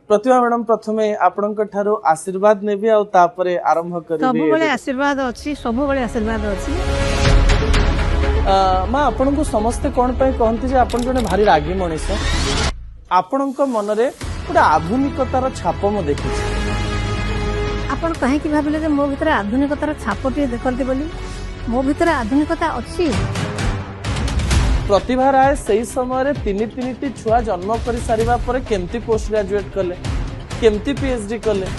प्रतिभा madam प्रथमे आपणक ठारो आशीर्वाद नेबी आ तापरे आरंभ करिवे सब बेले आशीर्वाद अछि सब बेले आशीर्वाद अछि मां आपनको समस्त कोन पय कहंती जे आपन जने भारी रागी मनीष आपणक मनरे गोटे आधुनिकतार छाप म देखि आपण काहे कि भाबिले जे मो भितर आधुनिकतार छापटी देखलते बोली मो भितर आधुनिकता अछि प्रतिभा राय सही समय तीन तीन छुआ जन्म कर सारिबा परे केमती पोस्ट ग्रेजुएट कले केमती पीएचडी कले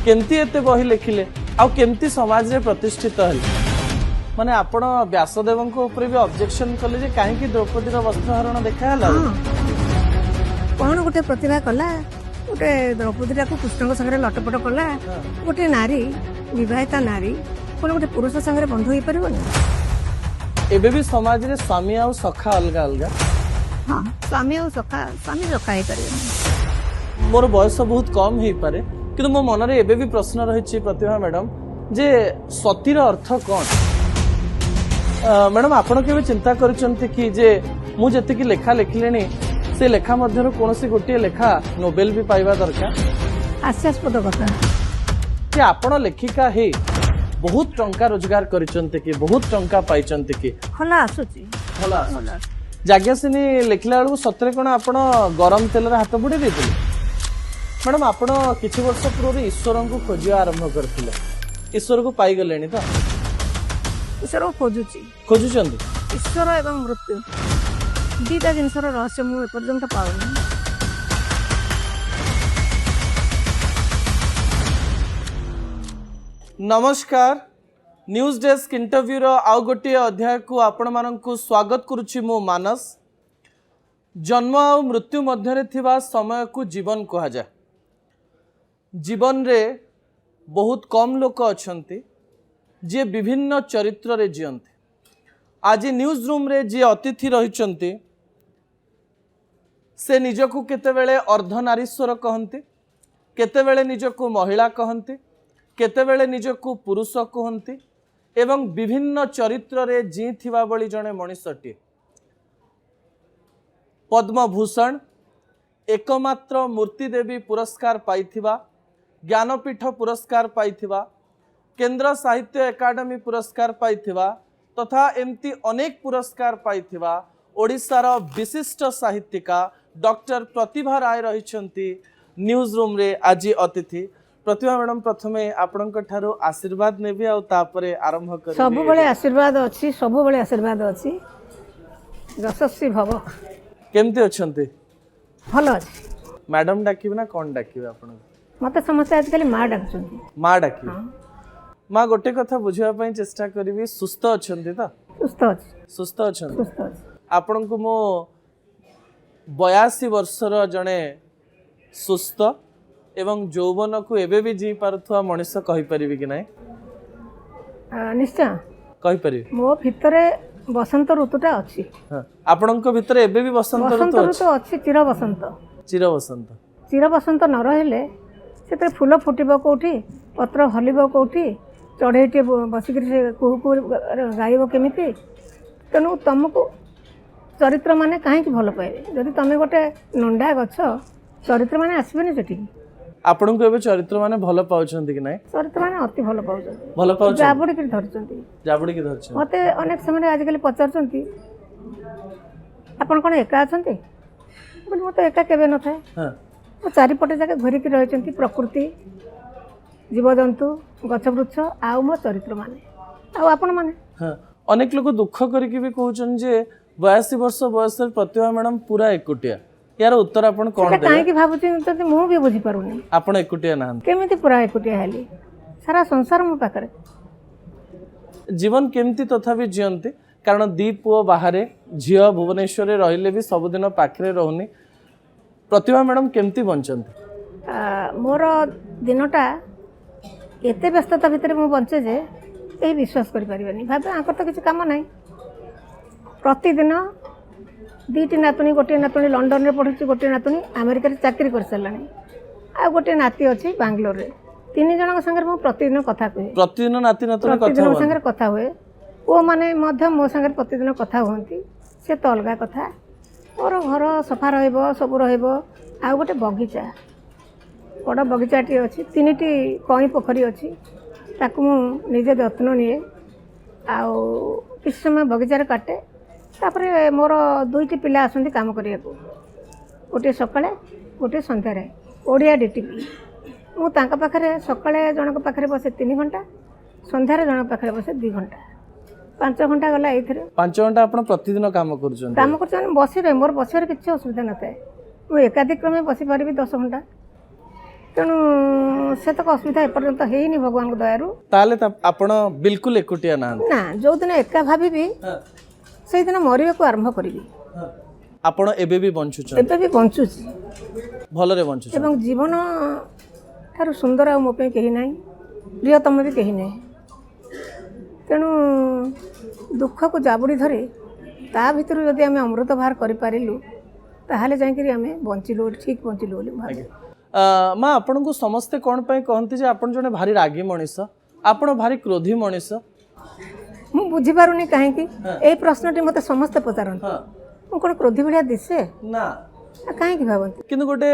केमती एते बही लिखिले आ केमती समाज रे प्रतिष्ठित हले माने आपण व्यासदेव ऊपर भी ऑब्जेक्शन कले जे काहे कि द्रौपदी रो वस्त्रहरण देखा हला कोन गोटे प्रतिभा कला गोटे द्रौपदी को कृष्ण संगे लटपट कला गोटे नारी विवाहिता नारी कोन गोटे पुरुष संगे बंधु होई परिबो एबे भी समाज रे स्वामी आ सखा अलगा अलगा हां स्वामी आ स्वामी सखा हे करे मोर बयस बहुत कम हे पारे किंतु मो मन रे एबे भी प्रश्न रहिछि प्रतिभा मैडम जे सतीर अर्थ कोन मैडम आपण केबे चिंता करिसंती कि जे मु जति कि लेखा लिखलेनी से लेखा मध्यर कोनोसी गोटे लेखा नोबेल भी पाइबा दरकार हास्यास्पद कथा कि आपण लेखिका हे बहुत टंका रोजगार करिसंती कि बहुत टंका पाइचंती कि होला आसुची होला जाग्यासिनी लिखला बेलू सतरे कोन आपण गरम तेल रे हाथ बुड़ी देथिले मैडम आपण किछि वर्ष पूर्व ईश्वर को खोजिया आरंभ करथिले ईश्वर को पाई गलेनी तो ईश्वर को खोजुचंती ईश्वर एवं मृत्यु दीटा जिनसर रहस्य मु एपर्यंत पाउनी नमस्कार न्यूज डेस्क इंटरव्यू रो आउ गोटे अध्याय को आपण माननकु स्वागत करुछि मो मानस जन्म और मृत्यु मध्यरे थिबा समय को जीवन कहा जाए जीवन रे बहुत कम लोक अछंती जे विभिन्न चरित्र रे जियंती आज न्यूज रूम रे जे अतिथि रहिचंती से निजको केतेबेले अर्धनारीश्वर कहंती केतेबेले निजको महिला कहंती केतेबेले निजको पुरुष कहंती एवं विभिन्न चरित्र रे जी थिबा बळी जणे मनुष्यटी पद्मभूषण एकमात्र मूर्ति देवी पुरस्कार पाइथिबा ज्ञानपीठ पुरस्कार पाइथिबा केंद्र साहित्य एकाडेमी पुरस्कार पाइथिबा तथा एमती अनेक पुरस्कार पाइथिबा ओडिशार विशिष्ट साहित्यिका डॉक्टर प्रतिभा राय रहिछंती न्यूज रूम रे आज अतिथि प्रतिभा मैडम प्रथमे आपणक ठारो आशीर्वाद नेबी आ तापरे आरंभ करिवे सब बेले आशीर्वाद अछि सब बेले आशीर्वाद अछि यशस्वी भव केमती अछंती भलो अछि मैडम डाकिबे ना कोन डाकिबे आपण मते समस्या आजकल मां डाकुछंती मां डाकिबे मां गोटे कथा बुझिया पई चेष्टा करिवि सुस्थ अछंती त सुस्थ अछंती आपण को मो 82 वर्षर जणे सुस्थ एवं यौवन को एबे भी जी पारुथुआ मनुष्य कहि परिबि कि नै निश्चय कहि परिबि मो भितरे बसंत ऋतुटा अछि हां आपणक भितरे एबे भी बसंत ऋतु अछि चिर बसंत न रहले सेते फूल फुटिबो कोठी पत्र हलिबो कोठी चढ़ेटी बसिक कुहू गाइब केमिति तेणु तुमको चरित्र माने कहीं भल पाइबे जदि तुम गोटे नंडा गछ चरित्र माने आसबेनी सेठी आपण को एबे चरित्र माने भल पाउछंती कि नै चरित्र माने अति भल पाउछंती भल पाउछ जाबुडी कि धरछंती मते अनेक समय आजकल पचारछंती आपण कोन एका अछंती बट मते एका केबे न थाए हां ओ चारि पटे जाके घरी कि रहछंती प्रकृति जीवजंतु गछ वृक्ष आउ मो चरित्र माने आउ आपण माने हां अनेक लोक दुख करिकि भी कहउछन जे 82 वर्ष बयस प्रतिभा मैडम पूरा एकुटिया यार उत्तर आपण कोन दे काहे कि भाबुची त मु भी बुझी पारुनी आपण एकुटिया ना केमिति पूरा एकुटिया हेली सारा संसार मो पाकरे जीवन केमिति तथापि जियंती कारण दीप ओ बाहरे झियो भुवनेश्वर रे रहिले भी सब दिन पाखरे रहउनी प्रतिभा मैडम केमिति बंचंती मोर दिनटा एते व्यस्तता भितर मु बंचे जे ए विश्वास करि परिबनी भाबे आकर तो किछ काम नाही प्रतिदिन दीटी नातुणी गोटे नातुणी लंडन रे पढ़ुची गोटे नातुणी अमेरिका रे चाकरी कर सरलानी आ गोटे नाती अछि बेंगलोर रे तीन जन संगे मु प्रतिदिन कथा कहे प्रतिदिन नाती नातुणी कथा संगे कथा हुए ओ माने मध्य मो संगे प्रतिदिन कथा होंती से तो अलगा कथा मोर घर सफा रहइबो सब रहइबो आ गोटे बगीचा बड़ बगीचाटी अच्छी 3टी कई पोखरी अच्छी ताकू मु निजे जत्न निए आउ किसी समय बगीचार काटे तापर मोर 2टी पिला आसती काम करने को गोटे सकाଳେ गोटे सन्धार ओडिया डीटीपी मुझे सकाଳେ जनक पाखे बसे 3 घंटा सन्धार जनक पाखे बसे 2 घंटा 5 घंटा गला ये 5 घंटा आप प्रतिदिन काम कर बस रहे मोर बसार किसी असुविधा न थाए मुझे एकाधिक क्रमे बसी पारि 10 घंटा तेणु से तक असुविधा एपर्यंत है भगवान दयारू ताले आपण बिल्कुल एकुटिया ना ना जो दिन एका भावी से दिन मरिया को आरंभ करी आपण एबे भी बंचुछ एबे भी बंचुची भलरे बंचुछ एवं जीवन ठार सुंदर आ मो पे कहीं नहीं प्रियतम भी कहीं नहीं तेणु दुख को जाबुड़ी धरी ता भितर जदि आम अमृत बाहर करूँ ताहले जाइए आम बंचिलु ठीक बंचिलु बोली भावे माँ आपण को समस्ते कौन पे कहती जे आपण जने भारी रागी मनीष आपण भारी क्रोधी मनीष मु बुझीपारुनी कहीं यही प्रश्नटी मत समस्ते पचारती मु कौन क्रोधी भाया दिसे ना कहीं भावती किंतु गोटे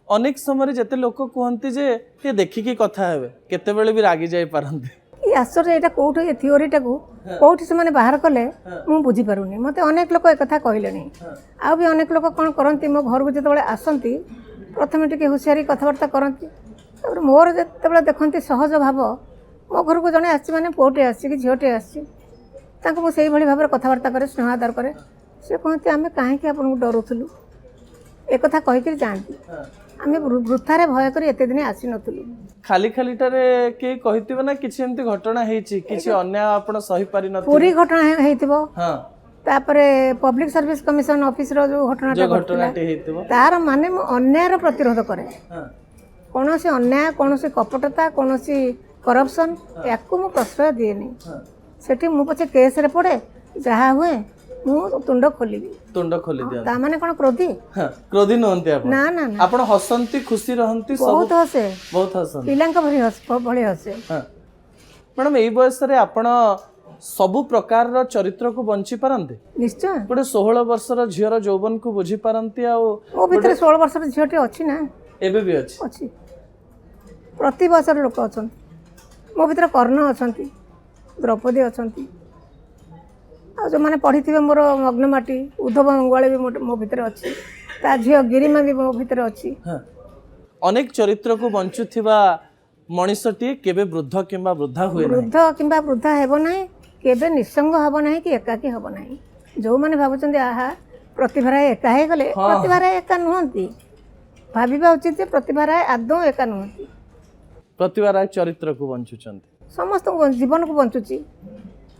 अनेक समय जेते लोक कहती जे ये देखिकी कथा हेबे केतेबेले भी रागी जाई पारंती ये आश्चर्य यहाँ कौट ये थीओरीटा को कौटी से बाहर कले मु बुझीपारुनी मत अनेक लोक एक कहले आ भी अनेक लोक कौन करती मो घर को जो आसती प्रथम टी हुशियारी कथबार्ता करती मोर जो देखती सहज भाव मो घर को जड़े आसी मैंने पुटे आसी कि झीटे आसी मुझे भाव में कथबार्ता करे स्नेह आदर करे से कहते आम कहीं आपको डरुलु एक कहीकि जाती आम वृथारे भय कर एत दिन आसी नुलु खाली खालीटारे के कहितबे ना किछि एमती घटना हेछि किछि अन्याय आपण सही पारि न पूरी घटना हेतिबो हां तापरे पब्लिक सर्विस कमिशन ऑफिस रो जो घटनाटे हेतिबो तार माने अन्याय प्रतिरोध करे हां कौन से अन्याय कौन से कपटता कौन से करप्शन याकू मु प्रश्रय दिएनी सेठी मु पछे केस रे पड़े जहा हुए मु तुंड खोली दिया ता माने कोन क्रोधी क्रोधी नहंती आपण ना ना ना आपण हसंती खुशी रहंती सब बहुत हसे पिलांका भली हसे हां मैडम एई बयस रे आपण सबु प्रकार रो चरित्र को बंची पारंती निश्चय गोटे 16 वर्षर झियर जौवन को बुझी पारंती आ ओ भीतर 16 वर्षर झियटी अछि ना एबे भी अछि प्रति वर्षर लोक अछन मो भीतर कर्ण अछंती द्रौपदी अछंती आ जो माने पढ़ी मोर मग्नमाटी उद्धव मंगवाले भी मो भीतर अच्छी ता झील गिरिमा भी मो भीतर अच्छी अनेक चरित्र को बंचुथिबा मनीषटी केबे वृद्ध किंबा वृद्धा हुए वृद्ध किंबा वृद्धा हेबो नाही केबे निसंग हेबो नाही कि एकाकी हेबो नाही जो माने भाबुचंदी आहा प्रतिभाराय एका हे गले प्रतिभाराय एका नुहंती भाबिबा उचित जे प्रतिभाराय आदौ एका नुहंती प्रतिभाराय चरित्र को बंचुचंती समस्त जीवन को बंचुची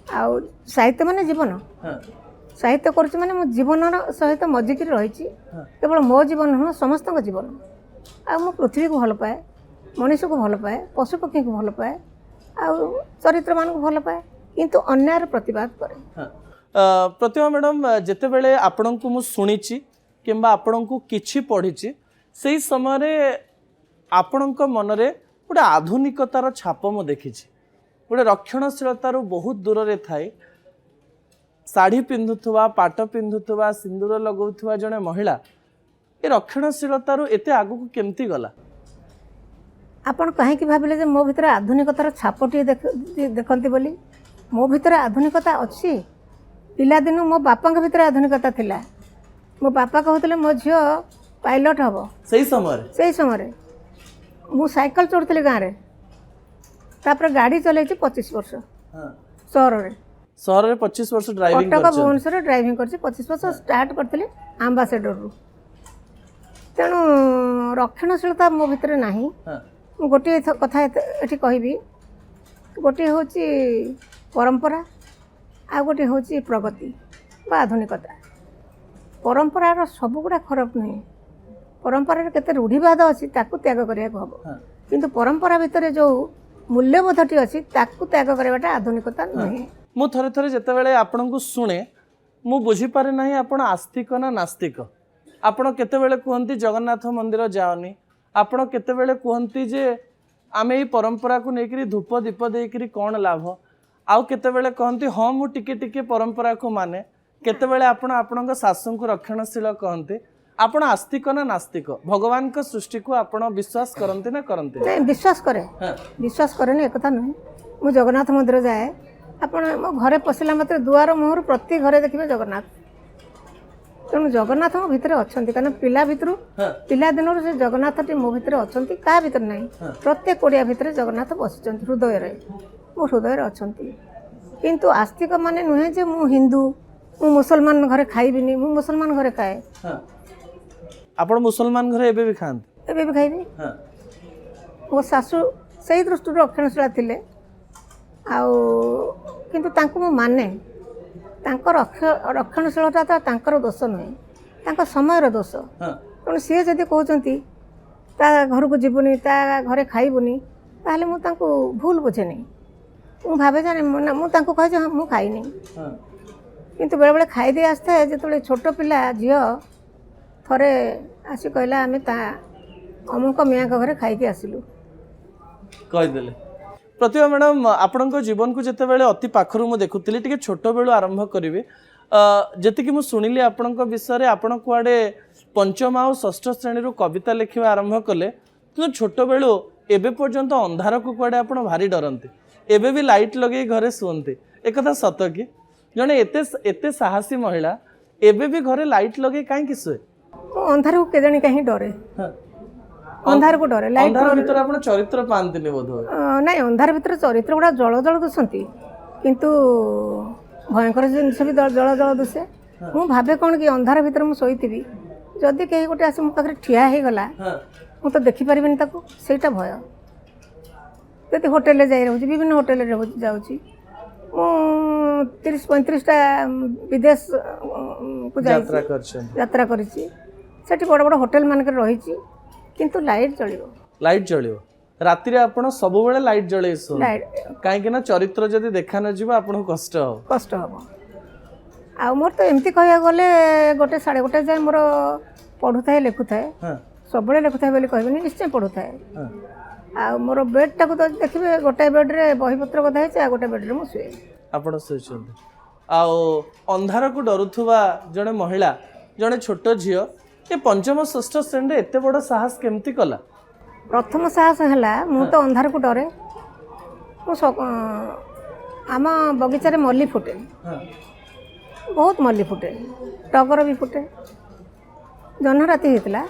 आ साहित्य माने जीवन साहित्य करुच्ची माने मो जीवन सहित मजिकी रही केवल मो जीवन नुह समस्त जीवन आ मो पृथ्वी को भल पाए मनीष को भल पाए पशुपक्षी को भल पाए आ चरित्र मान को भल पाए किंतु अन्याय प्रतिवाद करे प्रतिभा मैडम जेते बेले आपण को मु सुनिची किंबा आपण को किछि पढ़िची सेही समय रे आपण को मन रे गोटे आधुनिकतार छाप मु देखिछि गोटे रक्षणशीलतार बहुत दूर रे थाए साड़ी पिंधुथुवा पाट पिंधुथुवा सिंदूर लगौथुवा जने महिला ए रक्षणशीलतार एते आगु को केमती गला आपण कहीं भाविले जे मो भीतर आधुनिकतार छापटी देखती बोली मो भीतर आधुनिकता अच्छी पिलादिन मो बापा भीतर आधुनिकता थिला मो बापा कहते मो झील पायलट हम से समय मु साइकिल चढ़ुली गाँव में तापर गाड़ी चलई 25 वर्ष सहर में 25 वर्ष ड्राइविंग कटक भुवनेश्वर ड्राइविंग कर 25 वर्ष स्टार्ट करते आंबासेडर रु तेणु रक्षणशीलता मो भीतर नहीं गोटे कथा ये कहबी गोटे हूँ परंपरा आ गोटे हूँ प्रगति बा आधुनिकता परंपरार सब गुड़ा खराब नहीं परंपरार केते रूढ़िवाद अच्छी ताकू त्याग करिया को हबो किंतु परंपरा भितर जो मूल्यबोधटी अच्छी ताकू त्याग करवाटा आधुनिकता नहीं मु थरे थरे जेतेबेले आपन को सुने मु बुझी पारे नाही आपण आस्तिक ना नास्तिक आपण केतेबेले कहंती जगन्नाथ मंदिर जाओनी आपण केतेबेले कहंती जे आमे ई परंपरा को नेकरी धूप दीप देकरी कोन लाभ आउ केतेबेले कहंती हां मु टिके टिके परंपरा को माने केतेबेले आपण आपणक सासू को रक्षणशील कहंती आपण आस्तिक ना नास्तिक भगवान का सृष्टि को आपण विश्वास करते ना करते नहीं विश्वास करे हाँ। विश्वास करे एक कथा नुहे मु जगन्नाथ मंदिर जाए आपण मो घरे पशिला मात्र दुआर मुहर प्रति घरे देखिबे जगन्नाथ तेणु जगन्नाथ मो भितर अछंती कारण पिला भितर हाँ। पिला दिनर से जगन्नाथ टी मो भितर अछंती का भितर नहीं प्रत्येक ओडिया भितर जगन्नाथ बसिचंती हृदय रे मो हृदय रे अछंती किंतु आस्तिक माने नुहे जे मु हिंदू मु मुसलमान घरे खाइबिनी मु मुसलमान घरे खाए हाँ। आपण मुसलमान घरे एबे भी खाते एबे भी खाइबी हाँ। मो शाशु से दृष्टि रक्षणशीला थिले आउ किंतु तांको मु माने तांकर रक्षणशीलता तो तांकर दोष नुहे तांकर समयर दोष हाँ। तेणु सी जदि कहते ता घर को जीवनी ता घरे खाइबुनी ताहले मु तांको भूल बुझेनी मु भावे जाने मु तांको कहे हाँ मु खाइनी हाँ। किंतु बेले बेले खाई दे आसते जो छोट पिला झील थरे आसी कहला आम अमुक मियाँ घरे खाई आसिलु कहीदेले प्रतिभा मैडम आपण जीवन को जिते बड़े अति पाखरु मु देखुली टे छोट बेलू आरंभ करी जी मुझे शुणिली आपण विषय आपण कुआडे पंचम आउ षष्ठ श्रेणी कविता लिखा आरंभ कले कि छोट बेलू एबे पर्यंत अंधार को कुआडे आपण भारी डरती एबे भी लाइट लगे घरे शुंते एक कथा सत कि जड़े एते साहसी महिला एबे भी घरे लाइट लगे कहीं शुए अंधार को केजाणी कहीं डरे अंधार को डरे लाइट अंधार भीतर आपण चरित्र पांतिनी बोध नहीं अंधार भीतर चरित्र गुड़ा जल जल दुसंती किंतु भयंकर जिनस भी जल जल दुसे मु भावे कौन कि अंधार भीतर मु शोईथिबी जदि कहीं गोटे आसी मो पाखरे ठिया हे गला मु तो देखि परिबिनी ताको सेटा भय जदि होटेल रे जाई रहउची विभिन्न होटेल रे जाउची मु 30-35टा विदेश को यात्रा करिछि सेठी बड़ बड़ होटेल मानक रहिछि किंतु लाइट जळियो राति रे आपण सब बेले लाइट जळे सो लाइट काहे कि ना चरित्र जदि देखा न जीव आपण कष्ट हो आ मोर तो एमती कहया गले गोटे 1:30 जाय मोर पढुथाय लेखुथाय हां सब बेले लेखुथाय बोली कहबिनी निश्चय पढुथाय आ मोर बेड टाको तो देखिबे गोटे बेड रे बही पत्र गदा है आ गोटे बेड रे मु सुए आपण सोचंदी आ अंधार को डरुथुवा जणे महिला जणे छोट झियो ए पंचम षष्ठ श्रेणी एते बड़ साहस केमती कला प्रथम साहस है मु तो अंधार को डरे आम बगीचारे मल्ली फुटे बहुत मल्ली फुटे टगर भी फुटे जह्न राति होता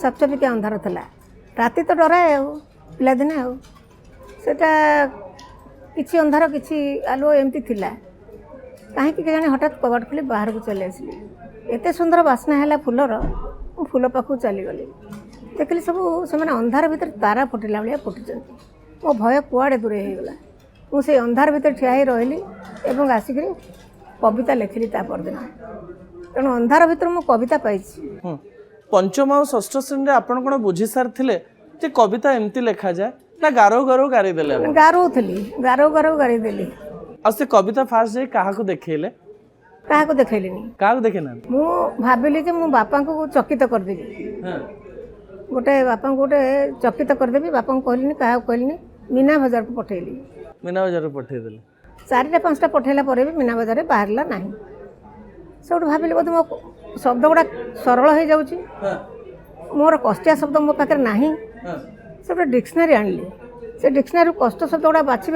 चपचपिके अंधार था राति तो डराए पिलादिने सेटा किसी अंधार किसी आलुओ एमती थिला कहीं जाने हठात कबाट खोली बाहर को चली आसली एते सुंदर बास्ना है फूलर फूल पाखु चलीगली देखिली सब से अंधार भीतर तारा फुटिला भाया फुटी मो भय कुआड़े दूरे होगला मुझे अंधार भीतर ठिया रही और आसिक कविता लिखिली परदिन तेणु अंधार भीतर मु कविता पाई पंचम और षष्ठ श्रेणी आपन कोन बुझी सारथिले जे कविता एमती लिखा जाए ना गारो गारो गारी देले गारो गारी देली आ से कविता फास्ट जाई काहा को देखैले काहा को देखैलिनी काहा को देखेना मु भाबिली जे मु बापा को चकित कर देबी हां गोटे बापा को गोटे चकित कर देबी बापा को कहलिनी काहा को कहलिनी मीना बाजार को पठेली मीना बाजार को पठे देले 4टा 5टा पठेला परे भी मीना बाजार बाहरला नाही सब भाबिली बोध मो शब्द गुड़ा सरल हो जाउची मोर कष्टिया शब्द मो पाखे नाही सब डिक्शनरी आनली से डिक्शनरी कष्ट शब्द गुड़ा बाछी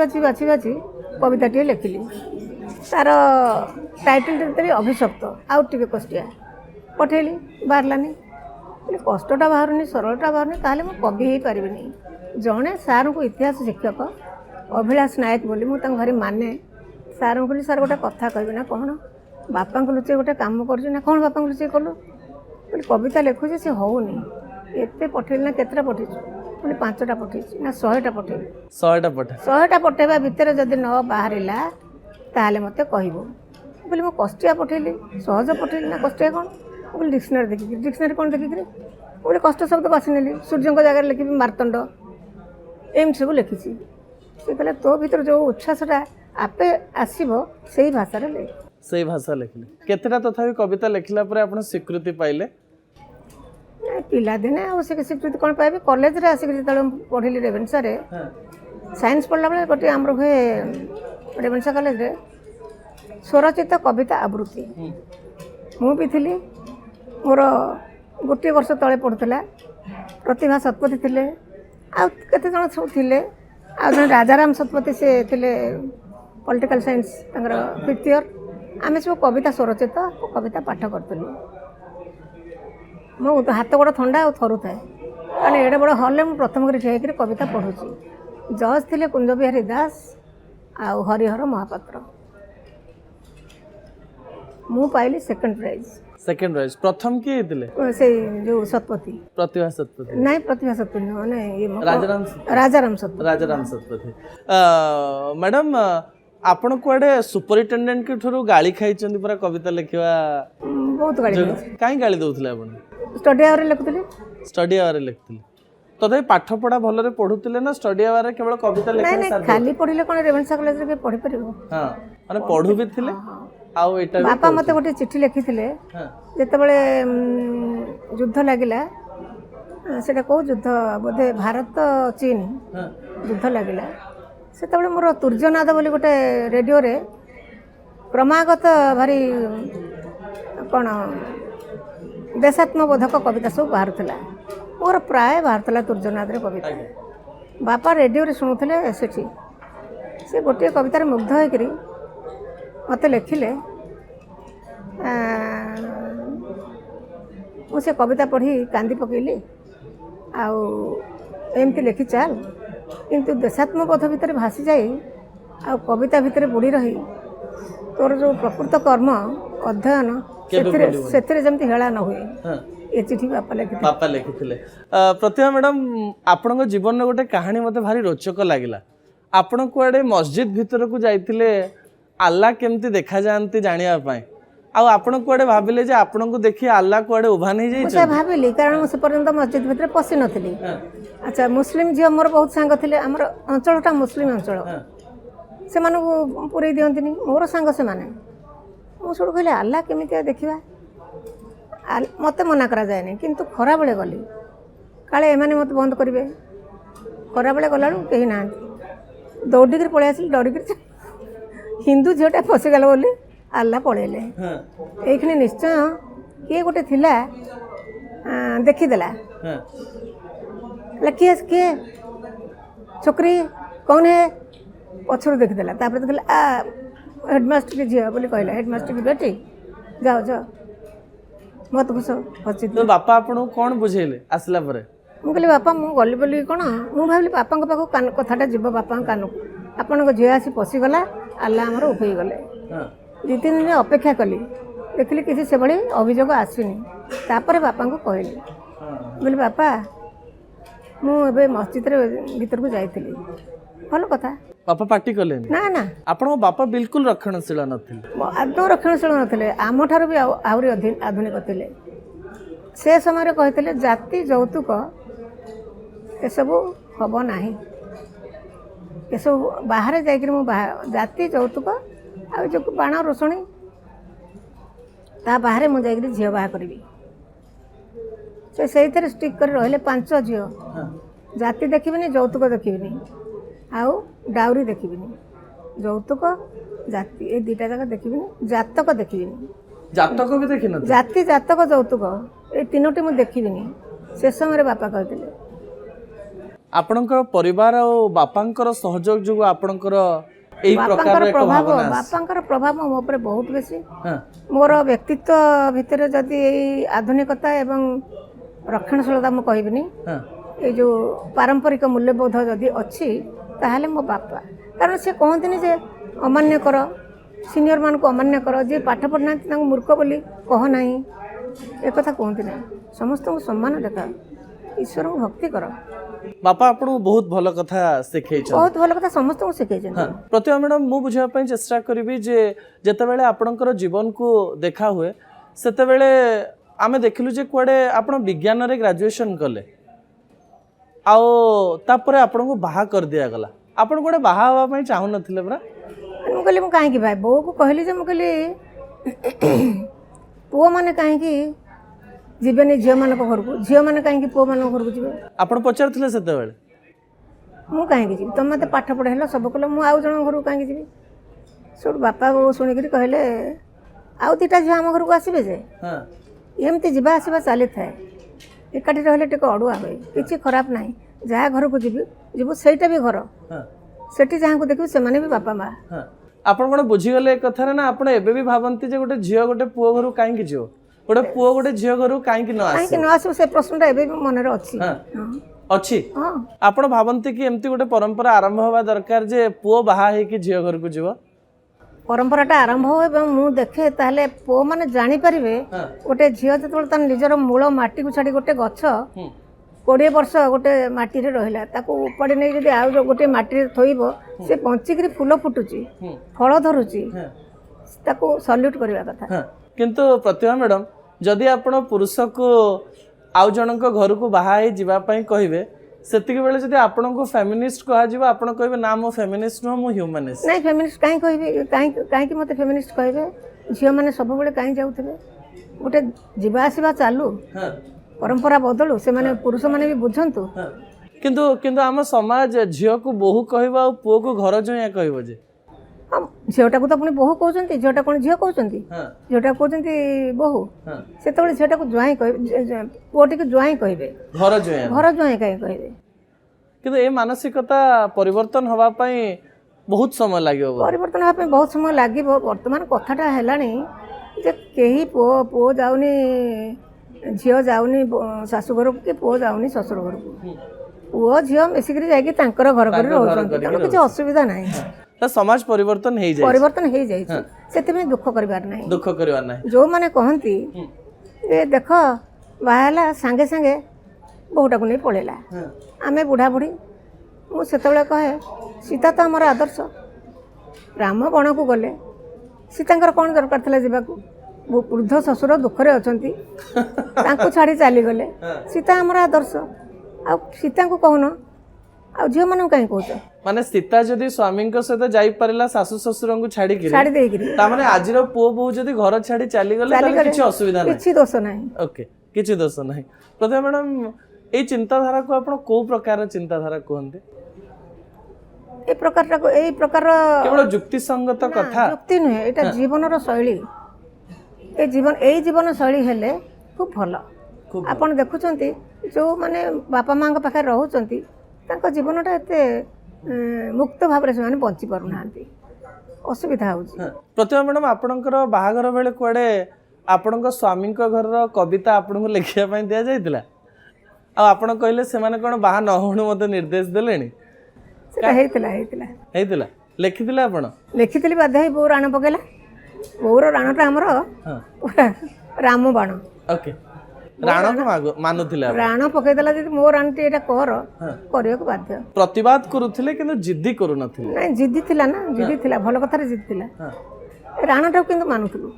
कविताटी लिखिली तार टाइटल देली अभिशप्त आउ टिके कष्टिया पठेली बाहरलानी कष्टटा बाहरुनी सरलटा बाहरुनी ताहले मो कवि हो पारिबिनी जणे सार को इतिहास शिक्षक अभिलाष नायक बोली मु तांग घरे माने सार को कहली सार गोटे कथा कहबी ना कौन बापा को लुचे गोटे काम कर ना कौन बापा को लुचे कलु बोली कविता लिखुचे से होनी एते पठेली ना केतरा पठेछु बोली 5टा पठेछि ना 100टा पठेली 100टा पठेबा भितर जदि न बाहरिला ताहले मते कहबो बोली मो कष्टिया पठेली सहज पठेली ना कष्टिया कौन बोली डिक्शनरी देखिक डिक्शनरी कौन देखिक बोली कष्ट शब्द बाछि नेली सूर्य को जगह लिखी मार्तंड एम सब लिखी से कहले तो भीतर जो उच्छ्वासटा आपे आसीबो सेही भाषा रे ले सही भाषा लिखले केतेटा तथापि कविता लिखला पर आपण स्वीकृति पाइले पिला दिने आ से स्वीकृति कोन पाइबे कॉलेज रे आसी जतले पढिली रेवेन्सा रे साइंस पढ़ला बेले गोटे हमर हुए रेवेन्सा कॉलेज रे स्वरचित कविता आवृत्ति मु भी थिली मोर गोटे वर्ष तले पढ़ुला प्रतिभा शतपथी थिले आ केते जण सब थिले आ जण राजाराम शतपथी से थिले पॉलिटिकल साइंस तांगर 5th ईयर आमे सब कविता स्वरचित कविता पाठ करतलु मो तो हाथ गोड़ ठंडा और थरु थाए कारण एडे बड़ हॉल में प्रथम कर ठिया कर कविता पढ़ुची जज थिले कुंज बिहारी दास आ हरिहर महापात्र मु पाइली सेकंड प्राइज प्रथम किए थिले से जो शतपथी प्रतिभा शतपथी नहीं प्रतिभा शतपथी माने ये राजाराम राजाराम शतपथी मैडम आपण कुआडे सुपरिटेंडेंट के ठुरु गाली खाई पूरा कविता लिखवा बहुत गाली काई गाली दउथले आपण स्टडी आवर लिखुतले स्टडी आवर लिखुतले तथापि पाठ पढ़ा भल पढ़ुले ना स्टडी आवर केवल कविता लिखा खाली पढ़िले कोन रेवेन्सा कॉलेज रे पढ़ी परिबो हां माने पढ़ु भी थिले आउ एटा बापा मते गोटे चिट्ठी लिखिथिले जेते बेले युद्ध लागिला सेटा को युद्ध बोधे भारत चीन युद्ध लागिला सेते बेले मोर तुर्जनाद बोली गोटे रेडियो रे क्रमागत भारी कोन देशात्मबोधक कविता सब बाहरुला मोर प्राय बाहरुला तुर्जनाद रे कविता बापा रेडियो रे सुनुथिले सेठी से गोटे कविता रे मुग्ध होई करी मत लिखिले मुझे कविता पढ़ी कांदी पकईली आमती लिखि चल किंतु देशात्मबोध भितर भासी जाए आ कविता भितर बुड़ी रही तोर जो प्रकृत कर्म अध्ययन से जमती हेला न हुए ये चिठी बापा लिखिले प्रतिभा मैडम आपण जीवन में गोटे कहानी मते भारी रोचक लगिला आपण कुआडे मस्जिद भितर को जाइतिले आल्ला केमती देखा जाती जानिया पाए आ आपण कुआडे भाबिले जे आपण को देखि आल्ला कुआडे उभा नहीं जाई से भाबिली कारण से पर्यंत मस्जिद भितर पसी नथिली अच्छा मुस्लिम झियो मोर बहुत सांग थिले हमर अंचलटा मुस्लिम अंचल से मानू पुरे दियंतिनी मोर सांग से माने मो सोड कहले आल्ला केमिति देखिबा मते मना करा जाय नै किंतु खरा बेले गली काले एमाने मते बंद करिवे खरा बेले गलाडू केही ना दौड़ी कर पळे आसिल डरी कर हिंदू झीटा फसीगला बोली आल्ला पड़ेले ये निश्चय किए गोटे थिला देखीदेला किए किए छोकरी कौन है पछर देखीदेला देखला हेडमास्टर की झील बोली कहला हेडमास्टर की बेटी जाओ जाओ मत घुस हसी तो बापा आपन कौन बुझेले आसला परे मु कहली बापा मु गली बोली कौन मु भाविली बापा पाखु कान कथाटा जीव बापा कान आपण झील आसी पशिगला आल्ला आमर उफेई गले 2-3 दिन अपेक्षा कली देखिली किसी से भाई अभियोग आसुनी तापर बापा को कहली बोले बापा मुझे मस्जिद भीतर को जाइली भल कथा बापा पार्टी कले ना ना आपण बापा बिल्कुल रक्षणशील नथिले आदौ रक्षणशील नथिले आम ठार भी आहुरी आधुनिक थिले से समय कहते जाति यौतुक एसबू हम ना एसबू बाहर जाति यौतुक आ जो बाण रोषणी ता बाहर मुझे झील बाहा करी से स्टिक कर रही 5 झील जाति देखिबिनी यौतुक देखिबिनी आउ डाउरी देखिबिनी यौतुक जाति ए दुटा जाक देखिबिनी जातक देखिबिनी जातक भी देखिन जाति जातक यौतुक ए तीनोटी मु देखिबिनी से समय बापा कहते आपणकर परिवार और बापांकर सहयोग जो आपणकर एई प्रकार एक भावना बापांकर प्रभाव मो ऊपर बहुत बेसी मोर व्यक्तित्व भितर जदि आधुनिकता एवं रक्षणशीलता मु कहबिनी ए जो पारंपरिक मूल्यबोध जदि अच्छी ताहले मो बापा कारण से कहते जे अमान्य कर सीनियर मान को अमान्य कर जे पाठ पढ़ना मूर्ख बोली कह नहीं एक कथा कहते ना समस्त को सम्मान देखा ईश्वर को भक्ति कर बापा आपको बहुत भल कथा शिखै बहुत भल कथा समस्त को शिखै प्रतिभा मैडम मु बुझा पई चेष्टा करिवि जे जते बेले आपनकर जीवन को देखा हुए सेते बेले आमे देखिलु जे कुआडे आपण विज्ञान रे ग्रेजुएशन कले आओ तापरे आपण को बाहा कर दिया गला आपण कोडे बाहा हवा पई चाहू नथिले बरा मु कहली मु काहे की भाई बो को कहली जे मु कहली पो माने काहे की जीवनी झील मान घर को झील मैंने कहीं पुओ मान घर को जी आप पचारे से मु कहीं जी तुम मत पाठ पढ़ेल सब कल मुझे आउ जन घर को कहीं जी सब बापा बो शुणिक कहले आउ 2टा झील आम घर को आसबे जे एमती जावासवा चली थाए एकाठी रहिले टिके अड़ुआ हुए किसी खराब ना जहाँ घर को जीवु सहीटा भी घर हाँ सेठी जहाँ को देखिए से भी बापा माँ हाँ आपण कौन बुझीगले कथार ना आपण एबे भी भावती जे गोटे झील गोटे पुओ घर कहीं जीव गोटे पुओ गोटे झील घर कहीं न कहीं न आसू से प्रश्नटा एबे भी मन अच्छी अच्छी आपण भावती कि एमती गोटे परंपरा आरंभ हवा दरकार जे पुओ बाहा हेकि झील घर को जीव परंपराटा आरंभ हो मु देखे ताहले पुओ माने जानी परिबे गोटे झील जतबे तार निजर मूल माटी को छाड़ी गोटे गछ 20 वर्ष गोटे माटी रे रहिला ताको उपाड़ी नै जदी आ गोटे माटी रे थोइबो से पंचिकरी फूल फुटुची फल धरुची ताको सल्यूट करबा कथा किंतु प्रतिभा मैडम जदि आपण पुरुष को आउ जनक घर को बाहा ही जीवा पई कहिबे सेतिक बेले जदि आपण को फेमिनिस्ट कहा जीवा आपण कहिबे ना मो फेमिनिस्ट नो मो ह्यूमनिस्ट नहीं फेमिनिस्ट काहे कहिबे काहे कि मते फेमिनिस्ट कहिबे झियो माने सब बेले काहे जाउथबे गोटे जीवा आसीबा चालू परंपरा बदलू से माने पुरुष माने भी बुझंतु किंतु किंतु हम समाज झियो को बहु कहबा और पुओ को घर जोया कहबो जे झीटा को तो पुणी बहु कहते झीटा कौन झील कहते झीटा कहते बहु से झीटा को ज्वाई कह पुओटी को ज्वाई कहे घर ज्वाई कहीं कहे किंतु ए मानसिकता परिवर्तन हवा पई बहुत समय लागियो परिवर्तन हवा बहुत समय लागिब वर्तमान कथाटा हेलानी जे केही पुओ जाउनी झील जाउनी शाशु घर कि पुओ जाउनी ससुर घर को पुओ झील मिसिकरी जाइए घर घर किसी असुविधा ना समाज परिवर्तन हो जाए से दुख कर जो मैंने कहती ये देख बाहला सांगे सांगे बहुटा को नहीं पड़ेगा आम बुढ़ा बुढ़ी मुझे कहे सीता तो आमर आदर्श राम बण को गले सीता कौन दरकार था जावाक वृद्ध ससुर दुखरे अच्छा छाड़ी चलीगले सीता आमर आदर्श आ सीता को कहन आ झील मान कहीं कह माने सीता जदि स्वामी सहित जाई परला सासु ससुर को छाड़ी माने आज पुओ बहु जदि घर छाड़ी चली गले किछि असुविधा नहीं किछि दोष नहीं ओके किछि दोष नहीं प्रथम मैडम ए चिंताधारा को आपण को प्रकार चिंताधारा कहंते ए प्रकार केवल युक्ति संगत कथा युक्ति नुहे एटा जीवनर शैली ए जीवन शैली हेले खूब भल आपण देखुचंती जो माने बापा मां पाखे रहउचंती तांको जीवनटा एते मुक्त भाव से बंची पारना असुविधा हो प्रतिभा मैडम आपणकर बाहागर बेले कुआडे आपण स्वामी घर कविता आपन को लिखा दि जाइला आपण कहले से माने कोन बाहा न होणु मते निर्देश देलेनी लिखिथिला आपण लिखिथिली बाध्य बो राण पकेला बोर राणटा हमर राम बाण ओके राण को मानुथिला राण पकेदेला जे मो राणटी एटा कर करियो को बाध्य प्रतिवाद करूथिले किंतु जिद्दी करू नथिले नहीं जिद्दी थिला ना जिद्दी थिला भल कथारे जिद्दी थिला राणटा किंतु मानुथुलु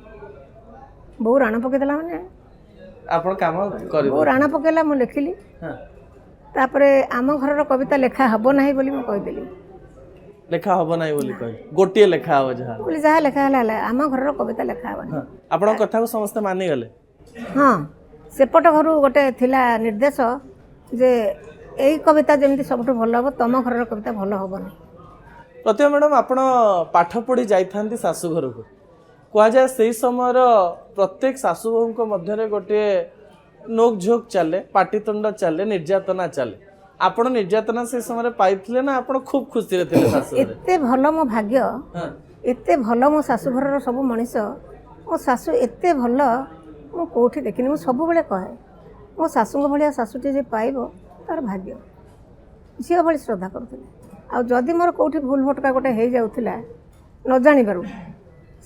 बो राण पकेदेला माने आपण काम करि बो राण पकेला मु लिखिली तापरे आम घरर कविता लेखा हबो नाही बोली मु कहि देली लेखा हबो नाही बोली कहि गोटिए लेखा हबो जहा बोली जहा लेखा हला आम घरर कविता लेखा हबो आपण कथा को समस्त मानि गले हां सेपट घर गोटे थिला निर्देश जे यही कविता जमी सब भल हम तुम घर कविता भल हेनी प्रतिभा मैडम आपण पाठ पढ़ी जाइथांती शाशु घर को कह जाए से समय प्रत्येक शाशु बहु मध्य गोटे नोक झोक चले पाटितुंड चले निर्यातना चले आपण निर्यातना से समय पाइथिले ना आपण खूब खुशी रे थिले शाशु एते भल मो भाग्य एते भल मो शाशु घर सब मनीष मो शाशु एते भल मु कोठी देखिनी मु सब बेले कहे मो शाशु भाया शाशुटी जे पाइब तार भाग्य झील भाई श्रद्धा करुले आ जदि मोर कौटी भूल भटका गोटे हो जाऊला न जानी पारू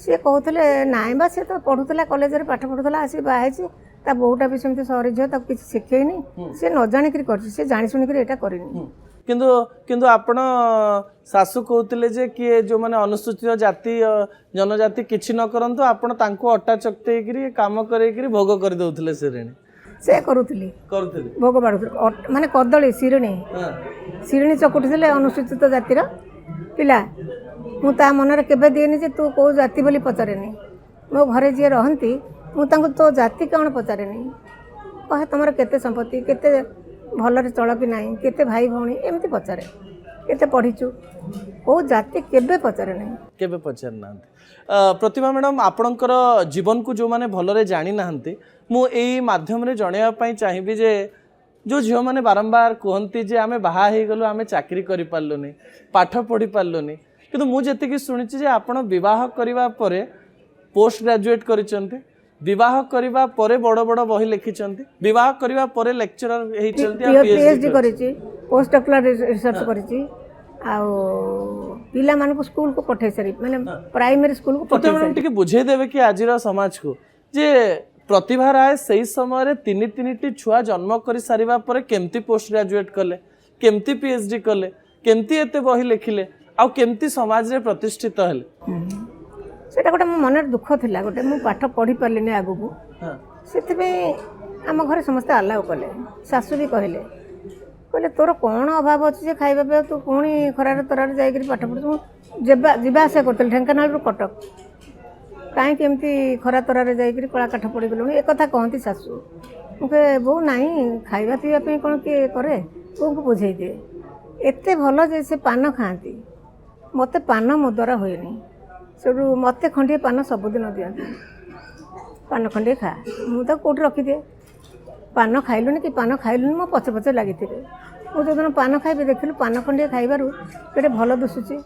सी कहते नाई बा सी तो पढ़ुला कॉलेज रे पाठ पढ़ुला आसी बाहर ता बहुटा भी सेमती सहरी झील ताको किसी शिखेनी सी न जानिक कर जानी शुणिक एटा करनी किंतु किंतु आपण शाशु कहते जे किए जो माने अनुसूचित जाति जनजाति किछि न करंतु आपण तांको अट्टा चक्तेकरी काम करेकरी भोग कर दउथले सेरेणी से करुथली भोग बाड़ुथले माने कदली शिरणी चकुटी अनुसूचित जातिर पिला मु ता मनरे केबे दिएनी जे तू को जाति बोली पचारेनी मो घरे जे रहंती मु तांको तो जाति कौन पचारेनी कहे तुमर केते संपत्ति केते भलरे चल कि नाही केते भाई भौणी एमती पचारे केते पढ़ीचु को जाति केबे पचारे नाही केबे पचार ना प्रतिभा मैडम आपणकर जीवन को जो माने भलरे जानी नाहंती मु एई माध्यम रे जणेवा पई चाहिबी जे जो झील मैंने बारंबार कहती जे आमे बाहा हो गलु आमे चाकरी करि पारलुनी पाठ पढ़ी पारलुनी किंतु मु जेतिकी सुनिछि जे आपण विवाह करिवा परे पोस्ट ग्रेजुएट करिसंते विवाह करिवा परे बड़ बड़ बही लिखिसंते विवाह करिवा परे लेक्चरर हेइसंते पीएचडी करिछि पोस्ट डॉक्टरल रिसर्च करिछि आ पिला मानको स्कूल को पठै सरी माने प्राइमरी स्कूल को पठै सरी टिके बुझे देबे कि आजिर समाज को जे प्रतिभा राय से समय तीन छुआ जन्म कर सारिबा परे केमती पोस्ट ग्रेजुएट कले केमती पीएचडी कले केमती एते बही लिखिले आ केमती समाज रे प्रतिष्ठित हेले सेटा गोटे मो मन दुख थिला गोटे मु पाठ पढ़ी पारलिनी आगु को सेते आम घर समस्त अलाउ कले सासु भी कहले कहले तोर कौन अभाव अच्छे जे खाइबा पे तू पुणी खरार तरार जाइकरी पाठ पढ़ु जीवा आसा करतल ढेंकानाल रु कटक कहीं केमती खरा तरार जाइकरी कला काठ पड़ी गलुणी एक कथा कहती सासु मुझे बो नाई खाइबा पीवा कौन किए करे बो को बुझे दिए एते भल जे से पान खाती मते पान मो द्वारा हुएनी सेठू मत खंडे पान सबुदिन दिखती पान खंडे खा मुझे कौट रखिदे पान खाइलुनि कि पान खाइलुनि मो पचे पचे लगी मु जो दिन पान खाइबे देखिलु पान खंडे खाइबारु पेटे भल दुसुची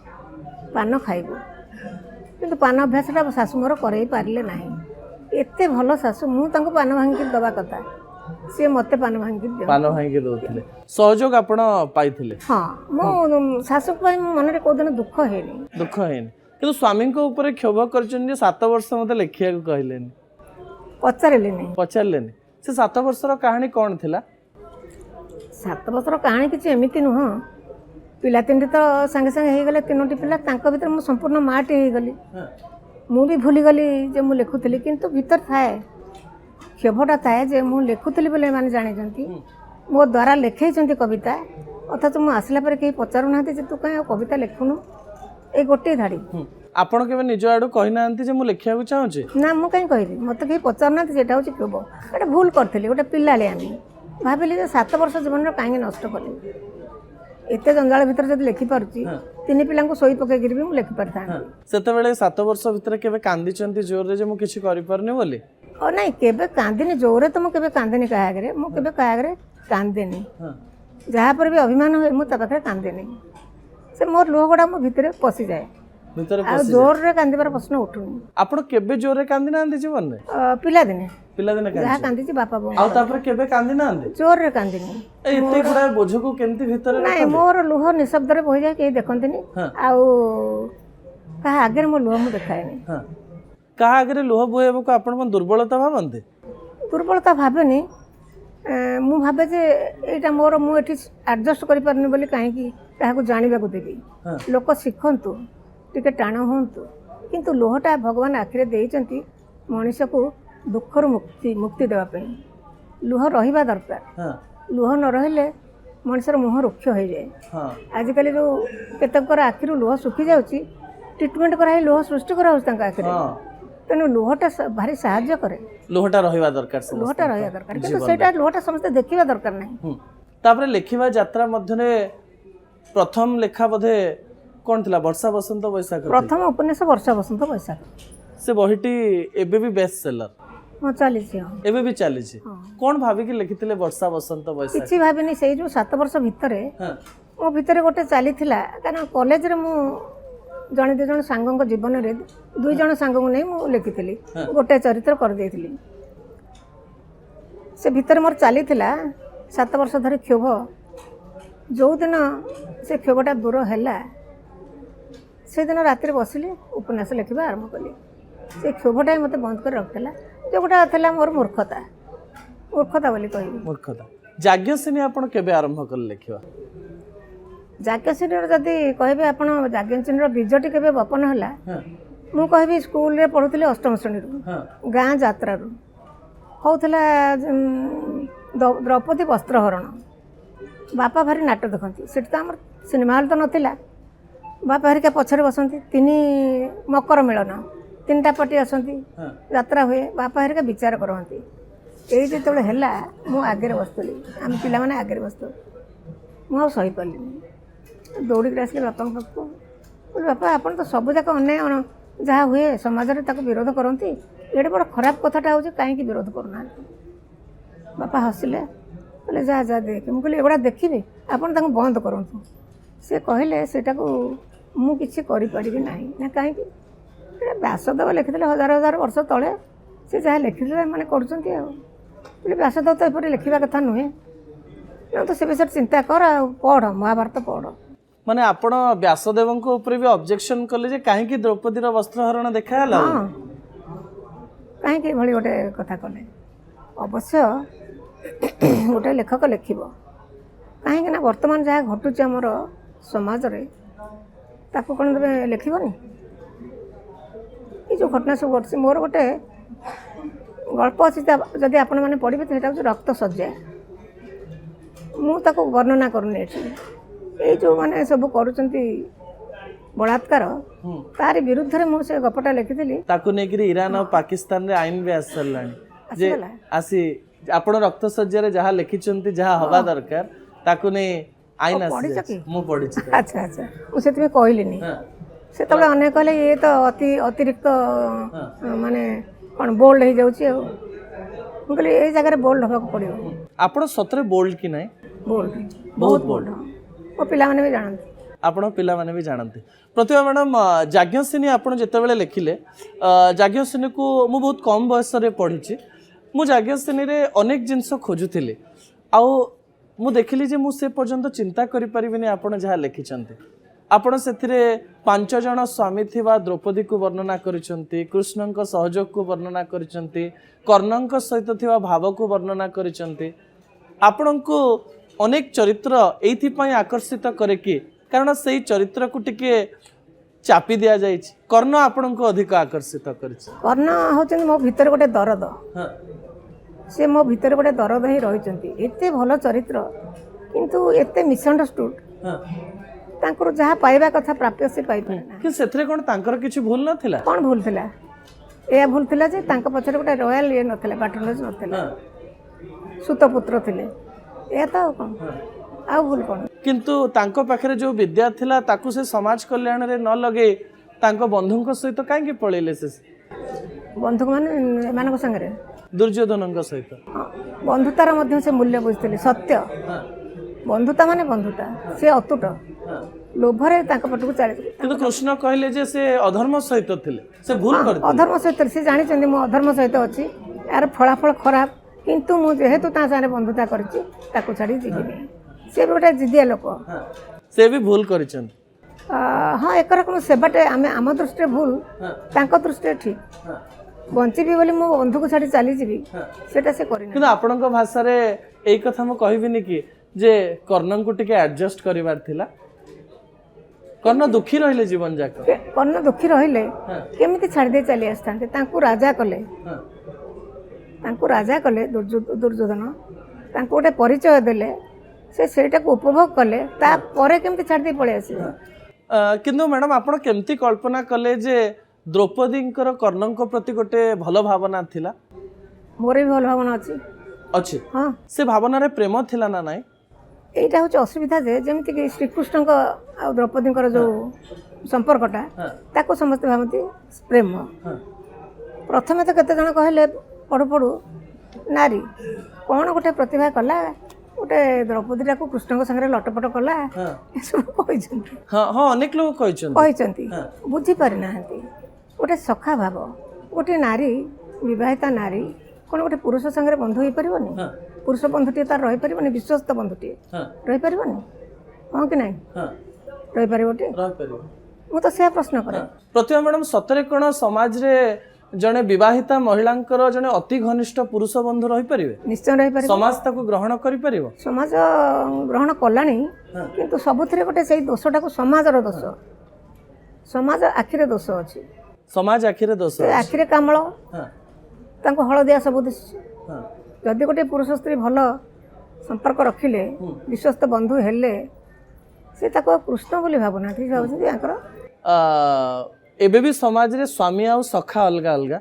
पान खाइबु किंतु पान अभ्यासटा शाशु मोर करई पारिले नाही एते भल शाशु मु तांको पान भांगी दबा कथा से मते पान भांगी दे पान भांगी दोथिले सहयोग आपण पाइथिले हां मो शाशु पई मन रे को दिन दुख हेनी किंतु स्वामी को ऊपर क्षोभ करछन जे 7 वर्ष मते लेखिया को कहलेनी पचारलेनी से 7 वर्षर कहानी कौन थिला 7 वर्षर कहानी किछि एमिति नुह पिला तीन तो संगे संगे हो गले तीनोटी पिला तांको भीतर मु संपूर्ण माटी हो गली मु भी भूली गली जे मु लेखुतली किंतु भीतर थाए क्षोभटा थाए जे मु लेखुतली बोले माने जानि जंती मो द्वारा लेखैचंती कविता अर्थात मु आसला पर केही पचारु नाहंती जे तू काहे कविता लेखुनु ए गोटे धाड़ी आपण केबे निज आडू कहि नाहंती जे मु लेखिया को चाहूची ना मु काहे कहिली मते केही पचारु नाहंती जेटा होची क्षोभ एटा भूल करथली गोटे पिलाले आनी भाबिली जे 7 वर्ष जीवन रो काहे नष्ट करली एते जंजाल भीतर जब लिखि पारुची तीन पिला को सोई पके गिरबी मु लिखि परथा सेते बेले 7 वर्ष भीतर केबे कांदी चंती जोर रे जे मु किछि करि परने बोली ओ नहीं केबे कांदिनी जोरे तो मु केबे कांदिनी कहा करे मु केबे कहा करे कांदेनी जहा पर भी अभिमान होय मु त पाखरे कांदेनी से मोर लोह गोडा मो भीतर पसी जाए भीतर आ जोर रे कांदिबार प्रश्न उठुनी आपण केबे जोर रे कांदी नांदी जीवन रे पिला दिने कांदी जहा कांदी छि बापा बो आ तापर केबे कांदी नांदी जोर रे कांदिनी एते गुडा बोझ को केमती भीतर नहीं मोर लोह निशब्द रे बहि जाए के देखंतिनी आ कहा आगे मो लोह मु देखाएनी कहा आगे लोह बोहेबो को आपण मन दुर्बलता भाबंते दुर्बलता भाबेनी मु भाबे जे एटा मोर मु एठी एडजस्ट करि परनी बोली काहे कि ताहा को जानिबा को देबी लोक सिखंतु टिके टाण होंतु किंतु लोहटा भगवान आखिरे देइचंती मनुष्य को दुखर मुक्ति देवा पे लुह रहिबा दरकार लुह न रहिले मनुष्यर मुह रुक्ष हो जाए आजिकल जो केतकर आखिरु लुह सुखी जाउची ट्रीटमेंट कराई लुह सृष्टि करा होस तांका आखिरे तेणु लुहटा भारी साहाय्य करे लोहटा रहिबा दरकार लोहटा रहिबा दरकार किंतु सेटा लोहटा समस्त देखिबा दरकार नाही तापरे लेखिबा यात्रा मध्यरे प्रथम लेखा बधे कोन थिला वर्षा बसंत बैसाख प्रथम उपन्यास वर्षा बसंत बैसाख से बहिटी एबे भी बेस्ट सेलर हां चली छी एबे भी चली छी कोन भाबी कि लिखितिले वर्षा बसंत बैसाख किछि भाबिनी सेई जो 7 वर्ष भितरे मो भितरे गोटे चली थिला कारण कॉलेज रे मु जने दे जण सांगक जीवन रे दुई जण सांगक नै मु लिखितिली गोटे चरित्र कर देथिली से भितर मोर चली थिला 7 वर्ष धरि क्षोभ जो दिन से क्षोभटा दूर हैला से दिन राति बसिली उपन्यास लिखा आरंभ कली से क्षोभटा मत बंद कर रखला जो गोटा था मोर मूर्खता बोली कह मूर्खता जाज्ञसेनी आपण केबे आरंभ कर लिखा जाज्ञसेनी जदि कहबे आपण जाज्ञसेनी बीजटी केबे बपन हला मु कहबी स्कूल रे पढुतली अष्टम श्रेणी रु गाँ यात्रा रु होउथला द्रौपदी वस्त्रहरण बापा भारी नाटक देखती से आम सिनेमा हल तो नाला बापा हरिका पछरे बसती तीन मकर मिलन 3टा पार्टी आसती यात्रा हुए बापा हरिका विचार करती ये जो है मु आगे बसुली आम पिला माने आगे बसतु मु सही पार्ली दौड़िक आसली बापा पाखक बोले बापा आप तो सब जाक अन्याय ଯାହା ହୁଏ ସମାଜରେ ତାକୁ ବିରୋଧ କରନ୍ତି। ଏଡ଼େ ବଡ଼ ଖରାପ କଥାଟା ହେଉଛି କାହିଁକି ବିରୋଧ କରୁନାହାନ୍ତି। ବାପା ହସିଲେ, କହିଲେ ଯା ଯା ଦେଖେ। ମୁଁ କହିଲି ଏଗୁଡ଼ା ଦେଖିବି, ଆପଣ ତାଙ୍କୁ ବନ୍ଦ କରନ୍ତୁ। ସେ କହିଲେ ସେଇଟାକୁ ମୁଁ କିଛି କରିପାରିବି ନାହିଁ। ନା କାହିଁକି? ଏଇଟା ବ୍ୟାସଦେବ ଲେଖିଥିଲେ ହଜାର ହଜାର ବର୍ଷ ତଳେ। ସେ ଯାହା ଲେଖିଥିଲେ ମାନେ କରୁଛନ୍ତି ଆଉ। କହିଲେ ବ୍ୟାସଦେବ ତ ଏପରି ଲେଖିବା କଥା ନୁହେଁ, ତୁ ସେ ବିଷୟରେ ଚିନ୍ତା କର ଆଉ ପଢ଼, ମହାଭାରତ ପଢ଼। ମାନେ ଆପଣ ବ୍ୟାସଦେବଙ୍କ ଉପରେ ବି ଅବଜେକ୍ସନ କଲେ ଯେ କାହିଁକି ଦ୍ରୌପଦୀର ବସ୍ତ୍ରହରଣ ଦେଖାହେଲା? ହଁ, କାହିଁକି ଏଭଳି ଗୋଟେ କଥା କଲେ? ଅବଶ୍ୟ ଗୋଟେ ଲେଖକ ଲେଖିବ, କାହିଁକି ନା ବର୍ତ୍ତମାନ ଯାହା ଘଟୁଛି ଆମର ସମାଜରେ ତାକୁ କ'ଣ ତେବେ ଲେଖିବନି? ଏ ଯେଉଁ ଘଟଣା ସବୁ ଘଟୁଛି, ମୋର ଗୋଟେ ଗଳ୍ପ ଅଛି, ଯଦି ଆପଣମାନେ ପଢ଼ିବେ ସେଇଟା ହେଉଛି ରକ୍ତଶଯ୍ୟା। ମୁଁ ତାକୁ ବର୍ଣ୍ଣନା କରୁନି ଏଠି। ଏଇ ଯେଉଁମାନେ ସବୁ କରୁଛନ୍ତି ବଳାତ୍କାର, ତାରି ବିରୁଦ୍ଧରେ ମୁଁ ସେ ଗପଟା ଲେଖିଥିଲି। ତାକୁ ନେଇକିରି ଇରାନ ଆଉ ପାକିସ୍ତାନରେ ଆଇନ ବି ଆସି ସାରିଲାଣି ଯେ ଆପଣ ରକ୍ତଶଯ୍ୟାରେ ଯାହା ଲେଖିଛନ୍ତି, ଯାହା ହବା ଦରକାର, ତାକୁ ନେଇ ଆଇନ ଆସିଛି। ମୁଁ ପଢିଛି। ଆଚ୍ଛା ଆଚ୍ଛା, ମୁଁ ସେଥିପାଇଁ କହିଲିନି। ସେତେବେଳେ ଅନେକ କହିଲେ ଇଏ ତ ଅତିରିକ୍ତ ମାନେ କ'ଣ ବୋଲ୍ଡ ହେଇଯାଉଛି ଆଉ। ମୁଁ କହିଲି ଏଇ ଜାଗାରେ ବୋଲ୍ଡ ହେବାକୁ ପଡ଼ିବ। ଆପଣ ସତରେ ବୋଲ୍ଡ କି ନାହିଁ? ବୋଲ୍ଡ, ବହୁତ ବୋଲ୍ଡ। ମୋ ପିଲାମାନେ ବି ଜାଣନ୍ତି। ଆପଣ ପିଲାମାନେ ବି ଜାଣନ୍ତି। ପ୍ରତିଭା ମ୍ୟାଡ଼ାମ୍, ଯାଜ୍ଞସେନୀ ଆପଣ ଯେତେବେଳେ ଲେଖିଲେ, ଯାଜ୍ଞସେନୀକୁ ମୁଁ ବହୁତ କମ୍ ବୟସରେ ପଢ଼ିଛି। ମୁଁ ଯାଜ୍ଞସେନୀରେ ଅନେକ ଜିନିଷ ଖୋଜୁଥିଲି, ଆଉ ମୁଁ ଦେଖିଲି ଯେ ମୁଁ ସେ ପର୍ଯ୍ୟନ୍ତ ଚିନ୍ତା କରିପାରିବିନି ଆପଣ ଯାହା ଲେଖିଛନ୍ତି। ଆପଣ ସେଥିରେ 5 ଜଣ ସ୍ୱାମୀ ଥିବା ଦ୍ରୌପଦୀକୁ ବର୍ଣ୍ଣନା କରିଛନ୍ତି, କୃଷ୍ଣଙ୍କ ସହଯୋଗକୁ ବର୍ଣ୍ଣନା କରିଛନ୍ତି, କର୍ଣ୍ଣଙ୍କ ସହିତ ଥିବା ଭାବକୁ ବର୍ଣ୍ଣନା କରିଛନ୍ତି। ଆପଣଙ୍କୁ ଅନେକ ଚରିତ୍ର ଏଇଥିପାଇଁ ଆକର୍ଷିତ କରେ କି କାରଣ ସେଇ ଚରିତ୍ରକୁ ଟିକେ ଚାପି ଦିଆଯାଇଛି? କର୍ଣ୍ଣ ଆପଣଙ୍କୁ ଅଧିକ ଆକର୍ଷିତ କରିଛି? କର୍ଣ୍ଣ ହେଉଛନ୍ତି ମୋ ଭିତରେ ଗୋଟେ ଦରଦ। ସେ ମୋ ଭିତରେ ଗୋଟେ ଦରଦ ହିଁ ରହିଛନ୍ତି। ଏତେ ଭଲ ଚରିତ୍ର କିନ୍ତୁ ଏତେ ମିସଅଣ୍ଡରଷ୍ଟୁଡ୍। ତାଙ୍କର ଯାହା ପାଇବା କଥା ପ୍ରାପ୍ୟ ସେ ପାଇପାରେ ନା। କିନ୍ତୁ ସେଥିରେ କ'ଣ ତାଙ୍କର କିଛି ଭୁଲ ନଥିଲା? କ'ଣ ଭୁଲ ଥିଲା? ଏହା ଭୁଲ ଥିଲା ଯେ ତାଙ୍କ ପଛରେ ଗୋଟେ ରୟାଲ ଇଏ ନଥିଲା, ପାଟ୍ରୋନେଜ ନଥିଲା, ସୁତପୁତ୍ର ଥିଲେ। ଏହା ତ ଆଉ କ'ଣ, ଆଉ ଭୁଲ କ'ଣ? କିନ୍ତୁ ତାଙ୍କ ପାଖରେ ଯେଉଁ ବିଦ୍ୟା ଥିଲା ତାକୁ ସେ ସମାଜ କଲ୍ୟାଣରେ ନ ଲଗେଇ ତାଙ୍କ ବନ୍ଧୁଙ୍କ ସହିତ କାହିଁକି ପଳେଇଲେ? ସେ ବନ୍ଧୁକ ମାନେ ଏମାନଙ୍କ ସାଙ୍ଗରେ ଦୁର୍ଯ୍ୟୋଧନଙ୍କ ସହିତ ବନ୍ଧୁତାର ମଧ୍ୟ ସେ ମୂଲ୍ୟ ବୁଝିଥିଲେ। ସତ୍ୟ ବନ୍ଧୁତା ମାନେ ବନ୍ଧୁତା, ସେ ଅତୁଟ। ଲୋଭରେ ତାଙ୍କ ପଟକୁ ଚାଲିଥିଲେ। କିନ୍ତୁ କୃଷ୍ଣ କହିଲେ ଯେ ସେ ଅଧର୍ମ ସହିତ ଥିଲେ, ସେ ଭୁଲ କରିଥିଲେ। ଅଧର୍ମ ସହିତ ସେ ଜାଣିଛନ୍ତି ମୁଁ ଅଧର୍ମ ସହିତ ଅଛି, ଏହାର ଫଳାଫଳ ଖରାପ, କିନ୍ତୁ ମୁଁ ଯେହେତୁ ତା ସାଙ୍ଗରେ ବନ୍ଧୁତା କରିଛି ତାକୁ ଛାଡ଼ି ଯିବିନି। ସେ ବି ଗୋଟେ ଜିଦିଆ ଲୋକ। ସେ ବି ଭୁଲ କରିଛନ୍ତି। ହଁ, ଏକରକମ ସେବାଟେ ଆମ ଦୃଷ୍ଟିରେ ଭୁଲ, ତାଙ୍କ ଦୃଷ୍ଟିରେ ଠିକ୍। ବଞ୍ଚିବି ବୋଲି ମୁଁ ବନ୍ଧୁକୁ ଛାଡ଼ି ଚାଲିଯିବି, ସେଟା ସେ କରିନି। କିନ୍ତୁ ଆପଣଙ୍କ ଭାଷାରେ ଏଇ କଥା ମୁଁ କହିବିନି କି ଯେ କର୍ଣ୍ଣଙ୍କୁ ଟିକେ ଆଡଜଷ୍ଟ କରିବାର ଥିଲା? କର୍ଣ୍ଣ ଦୁଃଖୀ ରହିଲେ ଜୀବନ ଯାକ। କର୍ଣ୍ଣ ଦୁଃଖୀ ରହିଲେ କେମିତି ଛାଡ଼ିଦେଇ ଚାଲି ଆସିଥାନ୍ତେ? ତାଙ୍କୁ ରାଜା କଲେ, ଦୁର୍ଯ୍ୟୋଧନ ତାଙ୍କୁ ଗୋଟେ ପରିଚୟ ଦେଲେ, ସେ ସେଇଟାକୁ ଉପଭୋଗ କଲେ, ତାପରେ କେମିତି ଛାଡ଼ିଦେଇ ପଳେଇ ଆସିବେ? କିନ୍ତୁ ମ୍ୟାଡ଼ାମ୍, ଆପଣ କେମିତି କଳ୍ପନା କଲେ ଯେ ଦ୍ରୌପଦୀଙ୍କର କର୍ଣ୍ଣଙ୍କ ପ୍ରତି ଗୋଟେ ଭଲ ଭାବନା ଥିଲା? ମୋର ବି ଭଲ ଭାବନା ଅଛି। ହଁ, ସେ ଭାବନାରେ ପ୍ରେମ ଥିଲା ନା ନାହିଁ? এইটা হচ্ছে অসুবিধা যে যেমিତିକି ଶ୍ରୀକୃଷ୍ଣଙ୍କ ଆଉ ଦ୍ରୌପଦୀଙ୍କର ଯେଉଁ ସମ୍ପର୍କଟା ତାକୁ ସମସ୍ତେ ଭାବନ୍ତି ପ୍ରେମ। ପ୍ରଥମେ ତ କେତେ ଜଣ କହିଲେ ପଢ଼ୁ ପଢ଼ୁ ନାରୀ କ'ଣ ଗୋଟେ ପ୍ରତିଭା କଲା, ଗୋଟେ ଦ୍ରୌପଦୀଟାକୁ କୃଷ୍ଣଙ୍କ ସାଙ୍ଗରେ ଲଟପଟ କଲା, ଏସବୁ କହିଛନ୍ତି। ହଁ, ଅନେକ ଲୋକ କହିଛନ୍ତି, ବୁଝିପାରିନାହାନ୍ତି। ଗୋଟେ ସଖା ଭାବ, ଗୋଟେ ନାରୀ, ବିବାହିତା ନାରୀ କ'ଣ ଗୋଟେ ପୁରୁଷ ସାଙ୍ଗରେ ବନ୍ଧୁ ହେଇପାରିବନି? ପୁରୁଷ ବନ୍ଧୁଟିଏ ତାର ରହିପାରିବନି? ବିଶ୍ୱସ୍ତ ବନ୍ଧୁଟିଏ ରହିପାରିବନି? ହଁ କି ନାହିଁ? ରହିପାରିବଟି? ମୁଁ ତ ସେୟା ପ୍ରଶ୍ନ କରେ। ପ୍ରତିଭା ମ୍ୟାଡ଼ାମ୍, ସତରେ କ'ଣ ସମାଜରେ ଜଣେ ବିବାହିତା ମହିଳାଙ୍କର ଜଣେ ଅତି ଘନିଷ୍ଠ ପୁରୁଷ ବନ୍ଧୁ ରହିପାରିବେ? ନିଶ୍ଚୟ ରହିପାରିବ। ସମାଜ ତାକୁ ଗ୍ରହଣ କରିପାରିବ? ସମାଜ ଗ୍ରହଣ କଲାଣି, କିନ୍ତୁ ସବୁଥିରେ ଗୋଟେ ସେଇ ଦୋଷଟାକୁ ସମାଜର ଦୋଷ, ସମାଜ ଆଖିରେ ଦୋଷ ଅଛି। ସମାଜ ଆଖିରେ ଦୋଷ, ଆଖିରେ କାମଳ, ତାଙ୍କୁ ହଳଦିଆ ସବୁ ଦିଶୁଛି। ଯଦି ଗୋଟେ ପୁରୁଷ ସ୍ତ୍ରୀ ଭଲ ସମ୍ପର୍କ ରଖିଲେ, ବିଶ୍ୱସ୍ତ ବନ୍ଧୁ ହେଲେ, ସେ ତାକୁ କୃଷ୍ଣ ବୋଲି ଭାବୁନାହାନ୍ତି, ଭାବୁଛନ୍ତି ୟାଙ୍କର। ଏବେ ବି ସମାଜରେ ସ୍ୱାମୀ ଆଉ ସଖା ଅଲଗା ଅଲଗା।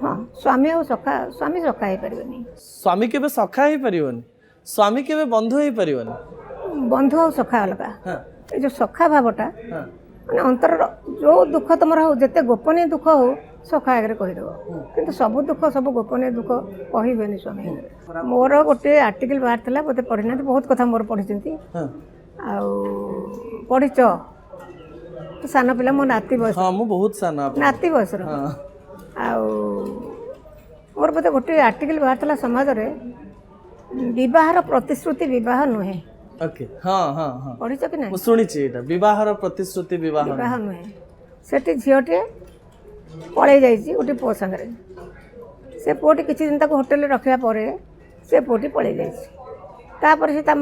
ହଁ, ସ୍ୱାମୀ ଆଉ ସଖା, ସ୍ୱାମୀ ସଖା ହେଇପାରିବନି। ସ୍ୱାମୀ କେବେ ସଖା ହେଇପାରିବନି, ସ୍ୱାମୀ କେବେ ବନ୍ଧୁ ହେଇପାରିବନି। ବନ୍ଧୁ ଆଉ ସଖା ଅଲଗା। ଏ ଯେଉଁ ସଖା ଭାବଟା ମାନେ ଅନ୍ତର ଯେଉଁ ଦୁଃଖ ତୁମର ହଉ ଯେତେ ଗୋପନୀୟ ଦୁଃଖ ହଉ ସଖା ଆଗରେ କହିଦେବ କିନ୍ତୁ ସବୁ ଦୁଃଖ ସବୁ ଗୋପନୀୟ ଦୁଃଖ କହିବେନି ସ୍ୱାମୀ ଆଗରେ। ମୋର ଗୋଟେ ଆର୍ଟିକଲ ବାହାରିଥିଲା ବୋଧେ ପଢ଼ିନାହାନ୍ତି ବହୁତ କଥା ମୋର ପଢ଼ିଛନ୍ତି ଆଉ ପଢ଼ିଛ ସାନ ପିଲା ମୋ ନାତି ବୟସ ହଁ ମୁଁ ବହୁତ ସାନ ନାତି ବୟସର ଆଉ ମୋର ବୋଧେ ଗୋଟେ ଆର୍ଟିକଲ ବାହାରିଥିଲା ସମାଜରେ ବିବାହର ପ୍ରତିଶ୍ରୁତି ବିବାହ ନୁହେଁ। ଓକେ ହଁ ହଁ ହଁ ପଢ଼ିଛ କି ନାହିଁ? ମୁଁ ଶୁଣିଛି ଏଇଟା ବିବାହର ପ୍ରତିଶ୍ରୁତି ବିବାହ ବିବାହ ନୁହେଁ। ସେଠି ଝିଅଟିଏ ପଳେଇ ଯାଇଛି ଗୋଟେ ପୁଅ ସାଙ୍ଗରେ। ସେ ପୁଅଟି କିଛି ଦିନ ତାକୁ ହୋଟେଲରେ ରଖିବା ପରେ ସେ ପୁଅଟି ପଳେଇ ଯାଇଛି। ତାପରେ ସେ ତା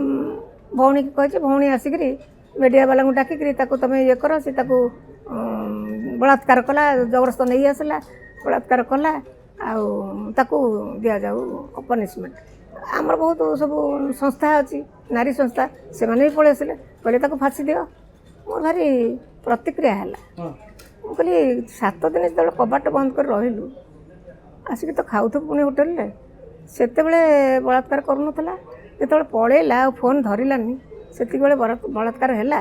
ଭଉଣୀକି କହିଛି, ଭଉଣୀ ଆସିକିରି ମିଡ଼ିଆ ବାଲାଙ୍କୁ ଡାକିକିରି ତାକୁ ତୁମେ ଇଏ କର, ସେ ତାକୁ ବଳାତ୍କାର କଲା, ଜବରଦସ୍ତ ନେଇ ଆସିଲା, ବଳାତ୍କାର କଲା ଆଉ ତାକୁ ଦିଆଯାଉ ପନିସମେଣ୍ଟ। ଆମର ବହୁତ ସବୁ ସଂସ୍ଥା ଅଛି ନାରୀ ସଂସ୍ଥା, ସେମାନେ ବି ପଳେଇ ଆସିଲେ କହିଲେ ତାକୁ ଫାଶୀ ଦିଅ। ମୋର ଭାରି ପ୍ରତିକ୍ରିୟା ହେଲା। ମୁଁ କହିଲି 7 ଦିନ ଯେତେବେଳେ କବାଟ ବନ୍ଦ କରି ରହିଲୁ ଆସିକି ତ ଖାଉଥିବୁ ପୁଣି ହୋଟେଲରେ, ସେତେବେଳେ ବଳାତ୍କାର କରୁନଥିଲା, ଯେତେବେଳେ ପଳେଇଲା ଆଉ ଫୋନ୍ ଧରିଲାନି ସେତିକିବେଳେ ବଳାତ୍କାର ହେଲା।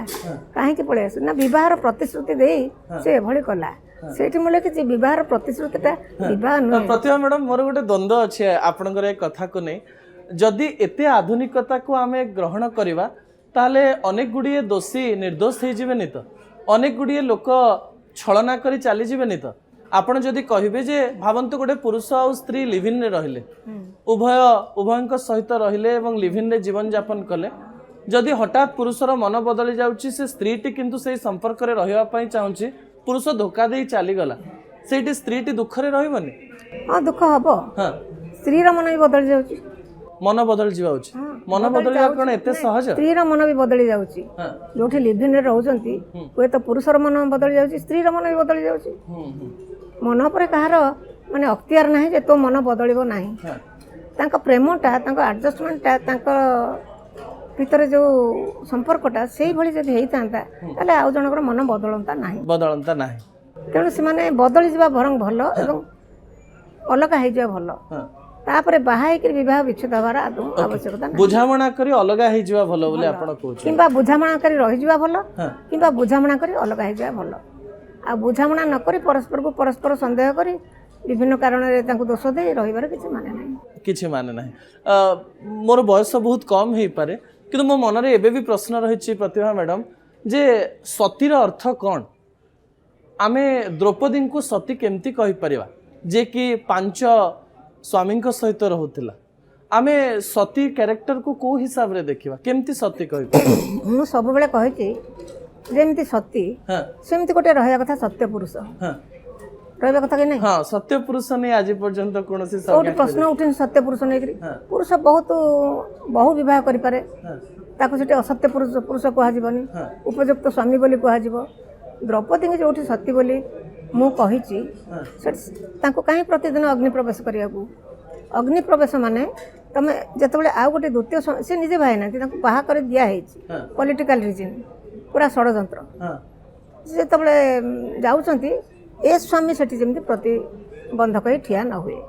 କାହିଁକି ପଳେଇ ଆସିଲା ନା ବିବାହର ପ୍ରତିଶ୍ରୁତି ଦେଇ ସେ ଏଭଳି କଲା। ସେଇଠି ମୁଁ ଲେଖିଛି ବିବାହର ପ୍ରତିଶ୍ରୁତିଟା ବିବାହ ନୁହେଁ। ପ୍ରତିଭା ମ୍ୟାଡ଼ାମ ମୋର ଗୋଟେ ଦ୍ୱନ୍ଦ୍ୱ ଅଛି ଆପଣଙ୍କର ଏ କଥାକୁ ନେଇ। ଯଦି ଏତେ ଆଧୁନିକତାକୁ ଆମେ ଗ୍ରହଣ କରିବା ତାହେଲେ ଅନେକ ଗୁଡ଼ିଏ ଦୋଷୀ ନିର୍ଦ୍ଦୋଷ ହେଇଯିବେନି ତ? ଅନେକ ଗୁଡ଼ିଏ ଲୋକ ଛଳନା କରି ଚାଲିଯିବେନି ତ? ଆପଣ ଯଦି କହିବେ ଯେ ଭାବନ୍ତୁ ଗୋଟେ ପୁରୁଷ ଆଉ ସ୍ତ୍ରୀ ଲିଭିନ୍ରେ ରହିଲେ, ଉଭୟଙ୍କ ସହିତ ରହିଲେ ଏବଂ ଲିଭିନ୍ରେ ଜୀବନଯାପନ କଲେ, ଯଦି ହଠାତ୍ ପୁରୁଷର ମନ ବଦଳି ଯାଉଛି, ସେ ସ୍ତ୍ରୀଟି କିନ୍ତୁ ସେଇ ସମ୍ପର୍କରେ ରହିବା ପାଇଁ ଚାହୁଁଛି, ପୁରୁଷ ଧୋକା ଦେଇ ଚାଲିଗଲା, ସେଇଠି ସ୍ତ୍ରୀଟି ଦୁଃଖରେ ରହିବନି? ହଁ ଦୁଃଖ ହବ। ହଁ ସ୍ତ୍ରୀର ମନ ବି ବଦଳି ଯାଉଛି। ମନ ବଦଳି ଯିବା ହଉଛି। ମନ ବଦଳିବା କ'ଣ ଏତେ ସହଜ? ସ୍ତ୍ରୀର ମନ ବି ବଦଳି ଯାଉଛି। ଯୋଉଠି ଲିଭିନ୍ରେ ରହୁଛନ୍ତି ହୁଏତ ପୁରୁଷର ମନ ବଦଳି ଯାଉଛି, ସ୍ତ୍ରୀର ମନ ବି ବଦଳି ଯାଉଛି। ମନ ଉପରେ କାହାର ମାନେ ଅକ୍ତିଆର ନାହିଁ ଯେ ତୋ ମନ ବଦଳିବ ନାହିଁ। ତାଙ୍କ ପ୍ରେମଟା, ତାଙ୍କ ଆଡଜଷ୍ଟମେଣ୍ଟଟା, ତାଙ୍କ ଭିତରେ ଯେଉଁ ସମ୍ପର୍କଟା ସେଇଭଳି ଯଦି ହେଇଥାନ୍ତା ତାହେଲେ ଆଉ ଜଣଙ୍କର ମନ ବଦଳନ୍ତା ନାହିଁ। ତେଣୁ ସେମାନେ ବଦଳି ଯିବା ବରଂ ଭଲ ଏବଂ ଅଲଗା ହେଇଯିବା ଭଲ। ତାପରେ ବାହା ହେଇକିରି ବିବାହ ବିଚ୍ଛେଦ ହେବାର ଆଦୌ ଆବଶ୍ୟକତା ନାହିଁ। ବୁଝାମଣା କରି ଅଲଗା ହେଇଯିବା ଭଲ ବୋଲି ଆପଣ କହୁଛନ୍ତି, କିମ୍ବା ବୁଝାମଣା କରି ରହିଯିବା ଭଲ, କିମ୍ବା ବୁଝାମଣା କରି ଅଲଗା ହେଇଯିବା ଭଲ। ଆଉ ବୁଝାମଣା ନକରି ପରସ୍ପରକୁ ପରସ୍ପର ସନ୍ଦେହ କରି ବିଭିନ୍ନ କାରଣରେ ତାଙ୍କୁ ଦୋଷ ଦେଇ ରହିବାର କିଛି ମାନେ ନାହିଁ। ମୋର ବୟସ ବହୁତ କମ୍ ହେଇପାରେ କିନ୍ତୁ ମୋ ମନରେ ଏବେ ବି ପ୍ରଶ୍ନ ରହିଛି ପ୍ରତିଭା ମ୍ୟାଡ଼ାମ ଯେ ସତୀର ଅର୍ଥ କ'ଣ? ଆମେ ଦ୍ରୌପଦୀଙ୍କୁ ସତୀ କେମିତି କହିପାରିବା ଯେ କି 5 ସ୍ୱାମୀଙ୍କ ସହିତ ରହୁଥିଲା? ଆମେ ସତୀ କ୍ୟାରେକ୍ଟରକୁ କେଉଁ ହିସାବରେ ଦେଖିବା, କେମିତି ସତୀ କହିପାରିବା? ମୁଁ ସବୁବେଳେ କହିଛି ଯେମିତି ସତୀ ସେମିତି ଗୋଟେ ରହିବା କଥା ସତ୍ୟ ପୁରୁଷ ରହିବା କଥା କି ନାହିଁ? ହଁ ସତ୍ୟ ପୁରୁଷ ନେଇ ଆଜି ପର୍ଯ୍ୟନ୍ତ କୌଣସି ପ୍ରଶ୍ନ ଉଠିନି। ସତ୍ୟ ପୁରୁଷ ନେଇକରି ପୁରୁଷ ବହୁ ବିବାହ କରିପାରେ, ତାକୁ ସେଠି ଅସତ୍ୟ ପୁରୁଷ କୁହାଯିବନି, ଉପଯୁକ୍ତ ସ୍ୱାମୀ ବୋଲି କୁହାଯିବ। ଦ୍ରୌପଦୀଙ୍କୁ ଯୋଉଠି ସତୀ ବୋଲି ମୁଁ କହିଛି ସେଠି ତାଙ୍କୁ କାହିଁ ପ୍ରତିଦିନ ଅଗ୍ନି ପ୍ରବେଶ କରିବାକୁ? ଅଗ୍ନି ପ୍ରବେଶ ମାନେ ତମେ ଯେତେବେଳେ ଆଉ ଗୋଟେ ଦ୍ୱିତୀୟ ସେ ନିଜେ ବାହା ହେଇନାହାନ୍ତି, ତାଙ୍କୁ ବାହା କରି ଦିଆହେଇଛି ପଲିଟିକାଲ ରିଜିନ୍, ପୁରା ଷଡ଼ଯନ୍ତ୍ର। ଯେତେବେଳେ ଯାଉଛନ୍ତି ଏ ସ୍ୱାମୀ ସେଠି ଯେମିତି ପ୍ରତିବନ୍ଧକ ହେଇ ଠିଆ ନ ହୁଏ,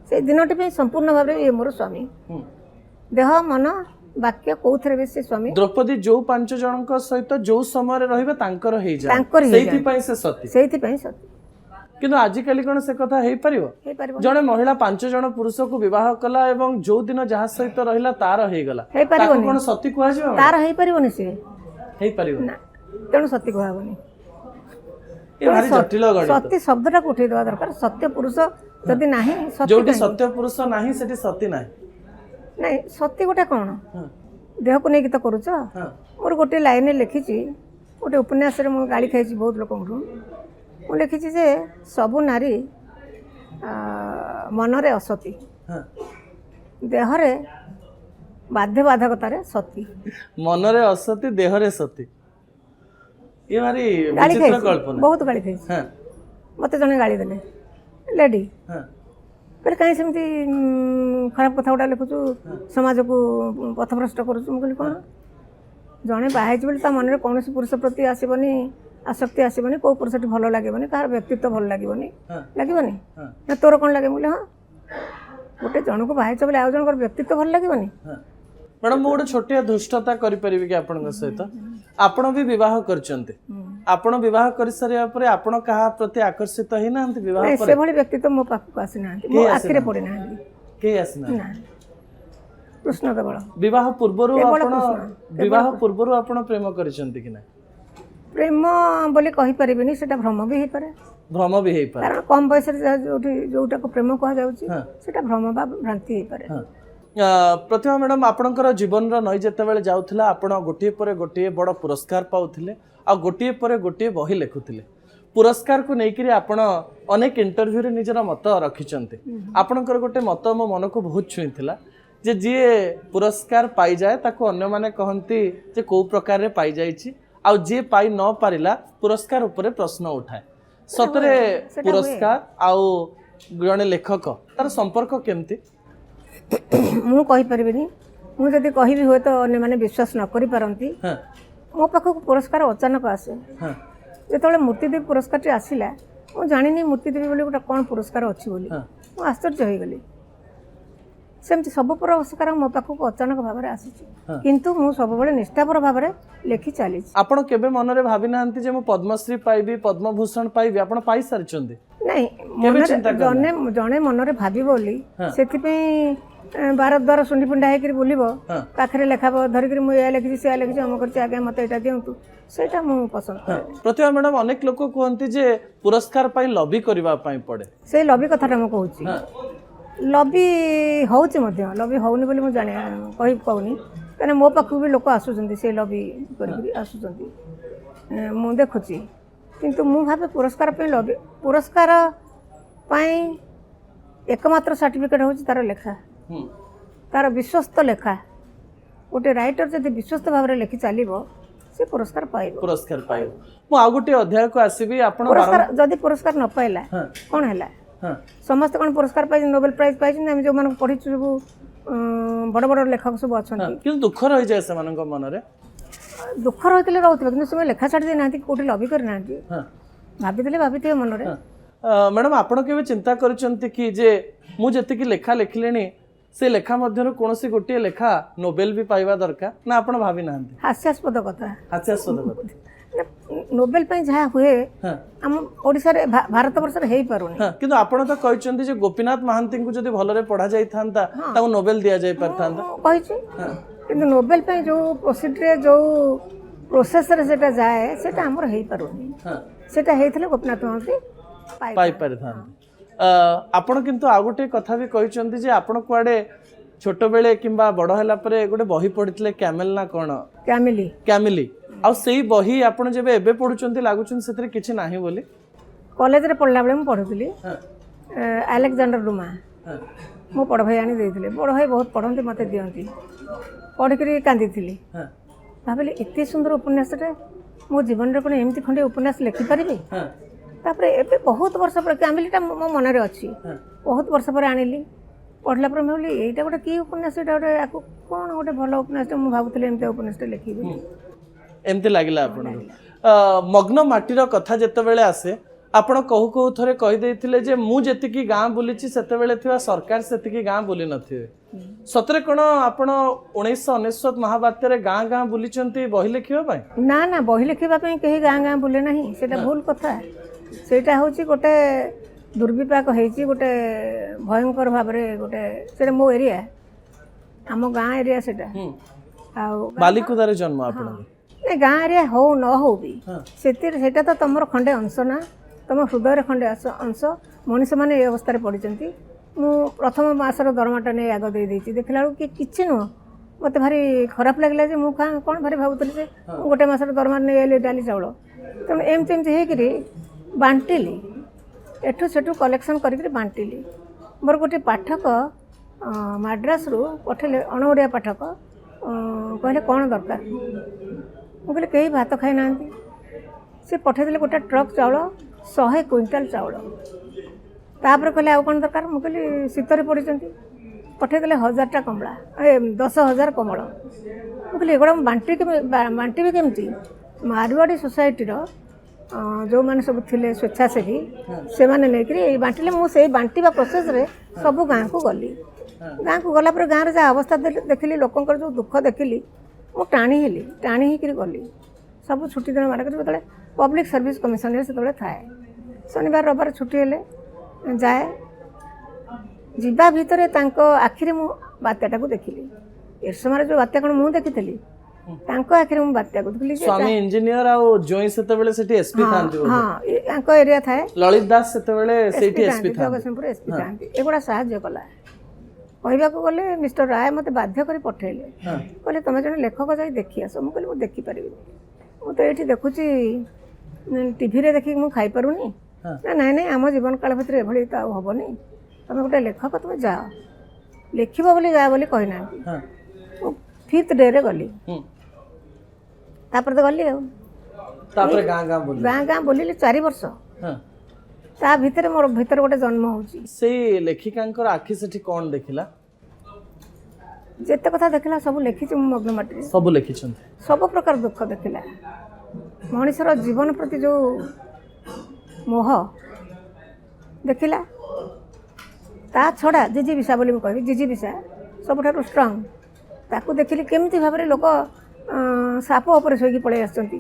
ସେଇ ଦିନଟି ପାଇଁ ସମ୍ପୂର୍ଣ୍ଣ ଭାବରେ ଇଏ ମୋର ସ୍ୱାମୀ, ଦେହ ମନ ବାକ୍ୟ କୋଉଥିରେ ବି ସେ ସ୍ୱାମୀ। ଦ୍ରୌପଦୀ ଯୋଉ 5 ଜଣଙ୍କ ସହିତ ଯୋଉ ସମୟରେ ରହିବେ ତାଙ୍କର ହେଇଯାଏ, ସେଇଥିପାଇଁ ସେ ସତୀ। କିନ୍ତୁ ଆଜିକାଲି କ'ଣ ସେ କଥା ହେଇପାରିବ? ଜଣେ ମହିଳା 5 ଜଣ ପୁରୁଷକୁ ବିବାହ କଲା ଏବଂ ଯୋଉ ଦିନ ଯାହା ସହିତ ରହିଲା ତାର ହେଇଗଲା, ତାକୁ କ'ଣ ସତୀ କୁହାଯିବ? ତାର ହେଇପାରିବନି, ସେ ହେଇପାରିବ ନା, ତେଣୁ ସତୀ କୁହାହବନି। ଜଟିଳ ଗଣିତ। ସତୀ ଶବ୍ଦଟାକୁ ଉଠେଇଦେବା ଦରକାର। ସତ୍ୟ ପୁରୁଷ ଯଦି ନାହିଁ, ଯୋଉଠି ସତ୍ୟ ପୁରୁଷ ନାହିଁ ସେଠି ସତୀ ନାହିଁ। ନାଇଁ, ସତୀ ଗୋଟେ କ'ଣ? ଦେହକୁ ନେଇକି ତ କରୁଛ। ମୋର ଗୋଟେ ଲାଇନରେ ଲେଖିଛି, ଗୋଟେ ଉପନ୍ୟାସରେ ମୁଁ ଗାଳି ଖାଇଛି ବହୁତ ଲୋକଙ୍କଠୁ। ମୁଁ ଲେଖିଛି ଯେ ସବୁ ନାରୀ ମନରେ ଅସତୀ, ଦେହରେ ବାଧ୍ୟବାଧକତାରେ ସତୀ। ମନରେ ଅସତୀ, ଦେହରେ ସତୀ। ଏ ଭାରି ଗାଳି ବିଚିତ୍ର ଖାଇଛି, କଳ୍ପନା। ବହୁତ ଗାଳି ଖାଇଛି। ମୋତେ ଜଣେ ଗାଳି ଦେଲେ, ଲେଡି କହିଲେ କାହିଁ ସେମିତି ଖରାପ କଥା ଗୁଡ଼ା ଲେଖୁଛୁ, ସମାଜକୁ ପଥଭ୍ରଷ୍ଟ କରୁଛୁ। ମୁଁ କହିଲି କ'ଣ, ଜଣେ ବାହା ହେଇଛି ବୋଲି ତା ମନରେ କୌଣସି ପୁରୁଷ ପ୍ରତି ଆସିବନି, ଆସକ୍ତି ଆସିବନି, କେଉଁ ପୁରୁଷଟି ଭଲ ଲାଗିବନି, କାହାର ବ୍ୟକ୍ତିତ୍ୱ ଭଲ ଲାଗିବନି ନା ତୋର କ'ଣ ଲାଗେ? ମୁଁ କହିଲି ହଁ, ଗୋଟେ ଜଣକୁ ବାହା ହେଇଛ ବୋଲି ଆଉ ଜଣଙ୍କର ବ୍ୟକ୍ତିତ୍ୱ ଭଲ ଲାଗିବନି? ମ୍ୟାଡ଼ାମ ମୁଁ ଗୋଟେ ଛୋଟିଆ ଧୃଷ୍ଟତା କରିପାରିବି କି ଆପଣଙ୍କ ସହିତ? ଆପଣ ବି ବିବାହ କରିଛନ୍ତି, आपण विवाह कर सारिया परे आपण कहा प्रति आकर्षित ही ना विवाह ନାଇଁ, पर ସେଭଳି ବ୍ୟକ୍ତି ତ ମୋ ପାଖକୁ ଆସିନାହାନ୍ତି, ମୋ ଆଖିରେ ପଡ଼ିନାହାନ୍ତି। के आसना ନା, କୃଷ୍ଣ କେବଳ। विवाह पूर्वरु केवल आपण कृष्ण, विवाह पूर्वरु आपण प्रेम करिसंती कि ना ପ୍ରେମ ବୋଲି କହିପାରିବିନି, ସେଟା ଭ୍ରମ ବି ହେଇପାରେ। भ्रम भी हेई पारे କାରଣ କମ୍ ବୟସରେ ଯୋଉଟାକୁ ପ୍ରେମ କୁହାଯାଉଛି ହଁ। ସେଟା ଭ୍ରମ ବା ଭ୍ରାନ୍ତି ହେଇପାରେ। हाँ। प्रतिभा मैडम आपणकर जीवन नई जिते जाऊला आपण गोटे पर गोटे बड़ पुरस्कार पाउथिले आ गोटे पर गोटे बही लिखुथिले पुरस्कार को लेकर आपण अनेक इंटरव्यू रे निजर मत रखिचंते आपणकर गोटे मत मो मन को बहुत छुईथिला जे जी पुरस्कार पाई जाए ताको अन्य माने कहंती जे को प्रकार रे पाई जाईची आ जे पाई न पारिला पुरस्कार ऊपर प्रश्न उठाए सतरे सेटा पुरस्कार आउ जणे लेखक तार संपर्क केमती ମୁଁ କହିପାରିବିନି, ମୁଁ ଯଦି କହିବି ହୁଏତ ଅନ୍ୟମାନେ ବିଶ୍ୱାସ ନ କରିପାରନ୍ତି। हाँ ମୋ ପାଖକୁ ପୁରସ୍କାର ଅଚାନକ ଆସେ। हाँ ଯେତେବେଳେ ମୂର୍ତ୍ତିଦେବୀ ପୁରସ୍କାରଟି ଆସିଲା, ମୁଁ ଜାଣିନି ମୂର୍ତ୍ତିଦେବୀ ବୋଲି ଗୋଟେ କ'ଣ ପୁରସ୍କାର ଅଛି ବୋଲି, ହଁ। ମୁଁ ଆଶ୍ଚର୍ଯ୍ୟ ହୋଇଗଲି। ସେମିତି ସବୁ ପୁରସ୍କାର ମୋ ପାଖକୁ ଅଚାନକ ଭାବରେ ଆସିଛି, ହଁ। କିନ୍ତୁ ମୁଁ ସବୁବେଳେ ନିଷ୍ଠାପର ଭାବରେ ଲେଖି ଚାଲିଛି। आपण केबे मनरे भाबी नांती जे मु पद्मश्री पाइबी पद्मभूषण पाइबी आपण पाई सारिचंदी ନାଇଁ, କେବେ ମନରେ ଚିନ୍ତା କରିନା? ଜଣେ ମନରେ ଭାବିବ ବୋଲି ହଁ। ସେଥିପାଇଁ ବାର ଦ୍ୱାର ଶୁଣ୍ଡି ଫୁଣ୍ଡା ହେଇକିରି ବୁଲିବ, ହଁ। ପାଖରେ ଲେଖାବ ଧରିକିରି ମୁଁ ଏୟା ଲେଖିଛି ସେୟା ଲେଖିଛି ଅମ କରିଛି ଆଜ୍ଞା ମୋତେ ଏଇଟା ଦିଅନ୍ତୁ, ସେଇଟା ମୁଁ ପସନ୍ଦ କରେ। प्रतिभा मैडम अनेक लोक कहती जे पुरस्कार पाई लॉबी करबा पाई पड़े ସେଇ ଲବି କଥାଟା ମୁଁ କହୁଛି। हाँ ଲବି ହେଉଛି ମଧ୍ୟ, ଲବି ହେଉନି ବୋଲି ମୁଁ କହୁନି, କାହିଁକିନା ମୋ ପାଖକୁ ବି ଲୋକ ଆସୁଛନ୍ତି ସେ ଲବି କରିକି ଆସୁଛନ୍ତି, ମୁଁ ଦେଖୁଛି। କିନ୍ତୁ ମୁଁ ଭାବେ ପୁରସ୍କାର ପାଇଁ ଲବି, ପୁରସ୍କାର ପାଇଁ एकमात्र सर्टिफिकेट ହେଉଛି ତାର ଲେଖା, ତାର ବିଶ୍ୱସ୍ତ ଲେଖା। ଗୋଟେ ରାଇଟର ଯଦି ବିଶ୍ୱସ୍ତ ଭାବରେ ଲେଖି ଚାଲିବ ସେ ପୁରସ୍କାର ପାଇବ। पुरस्कार पाइब मु आ गोटे अध्याय को आसीबी आपण ପୁରସ୍କାର ଯଦି ପୁରସ୍କାର ନ ପାଇଲା हाँ କ'ଣ ହେଲା? हाँ ସମସ୍ତେ କ'ଣ ପୁରସ୍କାର ପାଇଛନ୍ତି, ନୋବେଲ ପ୍ରାଇଜ୍ ପାଇଛନ୍ତି? ଆମେ ଯେଉଁମାନଙ୍କୁ ପଢ଼ିଛୁ ସବୁ ବଡ଼ ବଡ଼ ଲେଖକ ସବୁ ଅଛନ୍ତି, हाँ किंतु दुख रही जाए सेमानक मनरे ଦୁଃଖ ରହିଥିଲେ ରହୁଥିବେ, କିନ୍ତୁ ସେମାନେ ଲେଖା ଛାଡ଼ି ଦେଇନାହାନ୍ତି, କେଉଁଠି ଲବି କରିନାହାନ୍ତି। हाँ ଭାବିଥିବେ ମନରେ। मैडम आपण केबे चिंता करचंती कि जे मु जति लेखा लिखिलेनी से लेखा मध्यरु कोनोसी गोटे लेखा नोबेल भी पाइबा दरकार ना आपण भाबी नांती हास्यास्पद କଥା। हास्यास्पद नोबेल ପାଇଁ ଯାହା ହୁଏ हाँ ଆମ ଓଡ଼ିଶାରେ ଭାରତ ବର୍ଷରେ ହେଇପାରୁନି। हाँ किंतु आपण तो कहचंती जे गोपीनाथ महांती को जदि भलरे पढ़ा जाई थांता ताऊ नोबेल दिया जाई परथांता ମୁଁ କହିଛି, हाँ କିନ୍ତୁ ନୋବେଲ ପାଇଁ ଯେଉଁ ପ୍ରୋସିଡରେ ଯେଉଁ ପ୍ରୋସେସରେ ସେଟା ଯାଏ ସେଟା ଆମର ହେଇପାରୁନି। हाँ ସେଟା ହେଇଥିଲେ ଗୋପୀନାଥ ମହାନ୍ତି पाई परिथांते आपण किंतु आ गोटे कथा भी कहचंती जे आपण कुआडे छोट बेले किंबा बड़ होला परे गोटे बही पढ़ितले कैमेल ना कोन କ୍ୟାମିଲି कैमिली आ सेही बही आपण जेबे एबे पढुचंती लागुचन सेतरे किछि नाही बोली କଲେଜରେ ପଢ଼ିଲା ବେଳେ ମୁଁ ପଢ଼ୁଥିଲି हाँ ଆଲେକ୍ଜାଣ୍ଡର ଡୁମା, हाँ ମୋ ବଡ଼ ଭାଇ ଆଣି ଦେଇଥିଲେ। ବଡ଼ ଭାଇ ବହୁତ ପଢ଼ନ୍ତି, ମୋତେ ଦିଅନ୍ତି, ପଢ଼ିକିରି କାନ୍ଦିଥିଲି। हाँ ଭାବିଲି ଏତେ ସୁନ୍ଦର ଉପନ୍ୟାସଟେ ମୋ ଜୀବନରେ କ'ଣ ଏମିତି ଖଣ୍ଡେ ଉପନ୍ୟାସ ଲେଖିପାରିବି? हाँ ତାପରେ ଏବେ ବହୁତ ବର୍ଷ ପରେ କ୍ୟାମିଲିଟା ମୋ ମନରେ ଅଛି, हाँ ବହୁତ ବର୍ଷ ପରେ ଆଣିଲି, ପଢ଼ିଲା ପରେ ମୁଁ ଭାବିଲି ଏଇଟା ଗୋଟେ କି ଉପନ୍ୟାସ, ଏଇଟା ଗୋଟେ ଆକୁ କ'ଣ ଗୋଟେ ଭଲ ଉପନ୍ୟାସଟେ, ମୁଁ ଭାବୁଥିଲି ଏମିତି ଉପନ୍ୟାସଟେ ଲେଖିବି। एमती लागिला आपण मग्न माटीर कथा जेतेबेले आसे आपण कहू कहू थरे कहि देथिले जे मु जेतिकी गां बुलिछि सेतेबेले थिवा सरकार सेतिकी गां बुली नथिवे सतरे कोन आपण 1999 महाबात्य रे गां गां बुलिचंती बही लेखिबा पाई ନା ନା, ବହି ଲେଖିବା ପାଇଁ କେହି ଗାଁ ଗାଁ ବୁଲେ ନାହିଁ, ସେଇଟା ଭୁଲ କଥା। ସେଇଟା ହେଉଛି ଗୋଟେ ଦୁର୍ବିପାକ ହେଇଛି, ଗୋଟେ ଭୟଙ୍କର ଭାବରେ ଗୋଟେ, ସେଇଟା ମୋ ଏରିଆ, ଆମ ଗାଁ ଏରିଆ ସେଇଟା। ଆଉ बालिकुदारे जन्म आपण ନାଇଁ, ଗାଁ ଏରିଆ ହଉ ନ ହଉ ବି ହଁ। ସେଥିରେ ସେଇଟା ତ ତମର ଖଣ୍ଡେ ଅଂଶ ନା, ତମ ହୃଦୟରେ ଖଣ୍ଡେ ଅଂଶ। ମଣିଷମାନେ ଏ ଅବସ୍ଥାରେ ପଡ଼ିଛନ୍ତି। ମୁଁ ପ୍ରଥମ ମାସର ଦରମାଟା ନେଇ ଆଗ ଦେଇଦେଇଛି, ଦେଖିଲା ବେଳକୁ କିଛି ନୁହଁ। ମୋତେ ଭାରି ଖରାପ ଲାଗିଲା ଯେ ମୁଁ କ'ଣ ଭାରି ଭାବୁଥିଲି ଯେ ମୁଁ ଗୋଟେ ମାସର ଦରମା ନେଇ ଆଇଲି ଡାଲି ଚାଉଳ। ତେଣୁ ଏମିତି ହେଇକିରି ବାଣ୍ଟିଲି, ଏଠୁ ସେଠୁ କଲେକ୍ସନ୍ କରିକିରି ବାଣ୍ଟିଲି। ମୋର ଗୋଟେ ପାଠକ ମାଡ୍ରାସରୁ ପଠେଇଲେ, ଅଣ ଓଡ଼ିଆ ପାଠକ, କହିଲେ କ'ଣ ଦରକାର? ମୁଁ କହିଲି କେହି ଭାତ ଖାଇନାହାନ୍ତି। ସେ ପଠେଇଦେଲେ ଗୋଟେ ଟ୍ରକ୍ ଚାଉଳ, 100 କୁଇଣ୍ଟାଲ ଚାଉଳ। ତାପରେ କହିଲେ ଆଉ କ'ଣ ଦରକାର? ମୁଁ କହିଲି ଶୀତରେ ପଡ଼ିଛନ୍ତି। ପଠେଇଦେଲେ 1000ଟା କମଳା, 10,000 କମଳ। ମୁଁ କହିଲି ଏଗୁଡ଼ା ମୁଁ ବାଣ୍ଟିବି କେମିତି? ମାରୱାଡ଼ି ସୋସାଇଟିର ଯେଉଁମାନେ ସବୁ ଥିଲେ ସ୍ୱେଚ୍ଛାସେବୀ, ସେମାନେ ନେଇକରି ବାଣ୍ଟିଲେ। ମୁଁ ସେଇ ବାଣ୍ଟିବା ପ୍ରୋସେସ୍ରେ ସବୁ ଗାଁକୁ ଗଲି। ଗାଁକୁ ଗଲା ପରେ ଗାଁରେ ଯାହା ଅବସ୍ଥା ଦେଖିଲି, ଲୋକଙ୍କର ଯେଉଁ ଦୁଃଖ ଦେଖିଲି, ମୁଁ ଟାଣି ହେଇକିରି ଗଲି। ସବୁ ଛୁଟି ଦିନ ମାନଙ୍କରେ ଯେତେବେଳେ पब्लिक सर्विस कमिशन से थाए शनिवार रविवार छुट्टी हेले जाए जीवा भितर आखिरी मु बात्याटा को देखिली ए समय जो बात्या कौन मुझे देखी आखिरी मुझे बात्या को देखिली स्वामी इंजीनियर आ जोई सेतेबेले सेठी एसपी थांती हाँ एरिया थाए ललित दास सेतेबेले सेठी एसपी थांती जगतसिंहपुर एसपी थांती एगुड़ा साहाय्य कला कहवाक गले मिस्टर राय मत बाध्य कर पठेले कहले तुम जन लेखक जाई देखी आस मुझे मुझे देखी पारि मु तो ये देखुची टीवी रे देखिक मु खाई पारुनी ना नाई नाई आम जीवन काल भितर एभली तो हेनी तुम गोटे लेखक तुम जाओ लिखब बोली जा बोली कहना फिफ्थ डे रे गली तापर तो गली गाँ गाँ बोलिली 4 वर्ष ता भितर मोर भितर गोटे जन्म होची से लेखिकांकर आखि सेठी कोन देखिला जेते कथा देखला सब लिखिची मु मग्न माटी सब लिखिछन सब प्रकार दुख देखिला मनुष्यर जीवन प्रति जो मोह देखिला ता छड़ा जिजी विषा बोली कहि जिजी विषा सबठारु स्ट्रांग ताकू देखिली केमती भाव में लोक साप उपर शोकी पलि आसचंती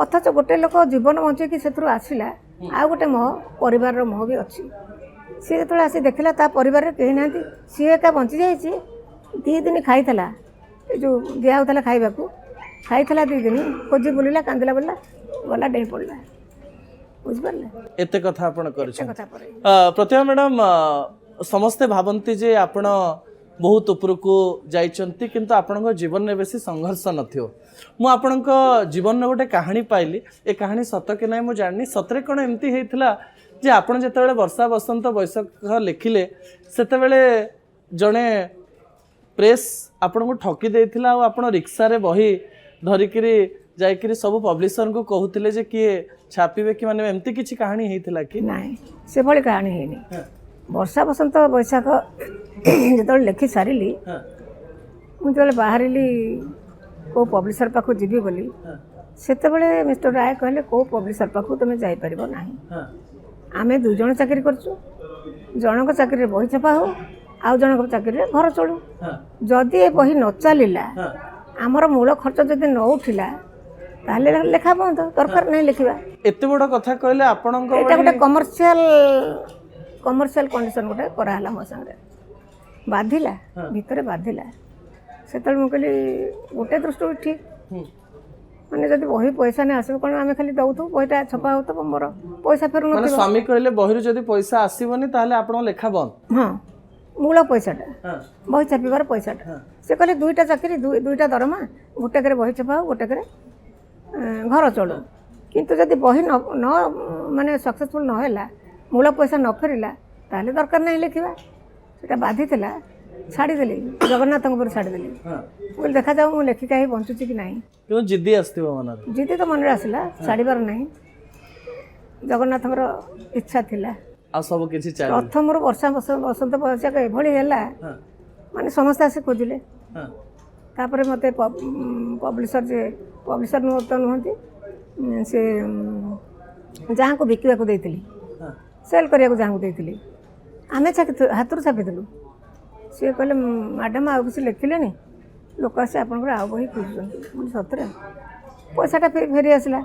अथच गोटे लोक जीवन बंचेकी से आसला आ गोटे मोह परिवार मोह भी अच्छी सी जो आसी देखला ता परिवार कहीं ना सी एका बंची जाइए 2 दिन खाईला जो दिया होता खाइबा खाईला 2 दिन खोजी बुलिला कांदिला बोला गला डेई पड़ला बुझिपारे एते कथा आपण करछन प्रतिभा मैडम समस्ते भावंती जे आपण बहुत उपरको जाइचंती किंतु आपणको जीवन में बेसी संघर्ष नथियो मु आपणको जीवन में गोटे कहानी पाइली ए कहानी सत कि नहीं मु जाननी सतरे कोन एमती हेतिला जे आपण जेतेबेले वर्षा बसंत बैसाख लिखिले सेतेबेले जणे प्रेस आपणको ठकी देथिला आ आपण रिक्सा रे बही धरिकिरी जाइकिरी सब पब्लिशर को कहूतिले जे किए छापिबे कि माने एमती किछि कहानी हेतिला कि नाही से भली कहानी हेनी वर्षा बसंत बैसाख जो लिखि सारी मुझे बाहरी को पब्लिशर पाखु जीवी बोली सेते मिस्टर राय कहले को पब्लिशर पाखु तुम जापर ना आम 2 जन चाकरी करछु जनक चाकरी बही छपा हो आउ जनक चाकरी घर चलू जदि ए बही न चलला आमर मूल खर्च जदि न उठिला ताले लेखा बंद दरकार नहीं लिखा एते बड़ कथा कहले आपन को एटा गोटे कमर्शियल कंडीशन गोटे कराला मो संगे बाधिला भितर बाधिला से मुझे गोटे दृष्टि ठीक माने जब बही पैसा नहीं आसो कौन आम खाली दौथु बहीटा छपा हो तो मोर पैसा फेर माने स्वामी कहले बहिरु जदि पैसा आसीबनी ताले आपण लेखा बंद हाँ मूल पैसाटा बही छापिबार पैसाटा से कहले 2टा चाकरी 2टा दरमा गोटे बही छपा हो गोटे घर चलू किंतु जदि बही न माने सक्सेसफुल न हैला मूल पैसा न फेरला ताले दरकार नहीं लिखा सेटा बाधी थिला छाड़ीदेली जगन्नाथ छाड़ीदेली बोले देखा जाऊ मु लेखिका ही बंचुची कि नहीं क्यों जिद्दी आस्थिबो मन जिद्दी तो मन रे आसला छाड़ीबार नहीं जगन्नाथ इच्छा थिला आ सब किछि चाहि प्रथम रो वर्षा बसंत बैसाख एभली हैला माने समस्त आसे खोजिले तापर मते पब्लिशर तो नुहंती से जहाँ को बिकिबा को देइतिली सेल करिया को जहाँ को देइतिली आमे हाथ छापिदेलु सी कहले मैडम आउ किसी लिखिले लोक आसे आप बही खोजुं सतरे पैसाटा फेरी आसला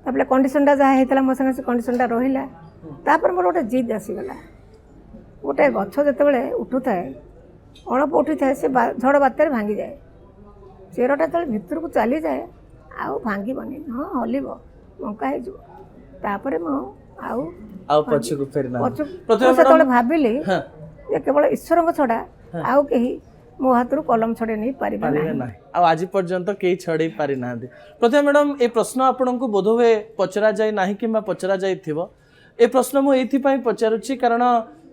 तापर कंडीशनटा जहाँ होता मो संगे से कंडीशनटा रहा तापर मोर गोटे जिद आसीगला गोटे गछ जिते उठू थाए अल्प उठी थाए से झड़ बात्यार भांगी जाए चेरटा जो भितर को चली जाए आउ भांगीबनी हाँ हलिब बंका होपर आउ पछकु फेरना से भाविली केवल ईश्वर छड़ा आउ कहीं मो हाथ कलम छड़े नहीं पारे ना आज पर्यंत कई छड़े पारि ना प्रतिभा मैडम ए प्रश्न आपण को बोध हुए पचरा जाए ना कि पचरा जाइथिबो ए प्रश्न मु एथिपाई पचारुछि कारण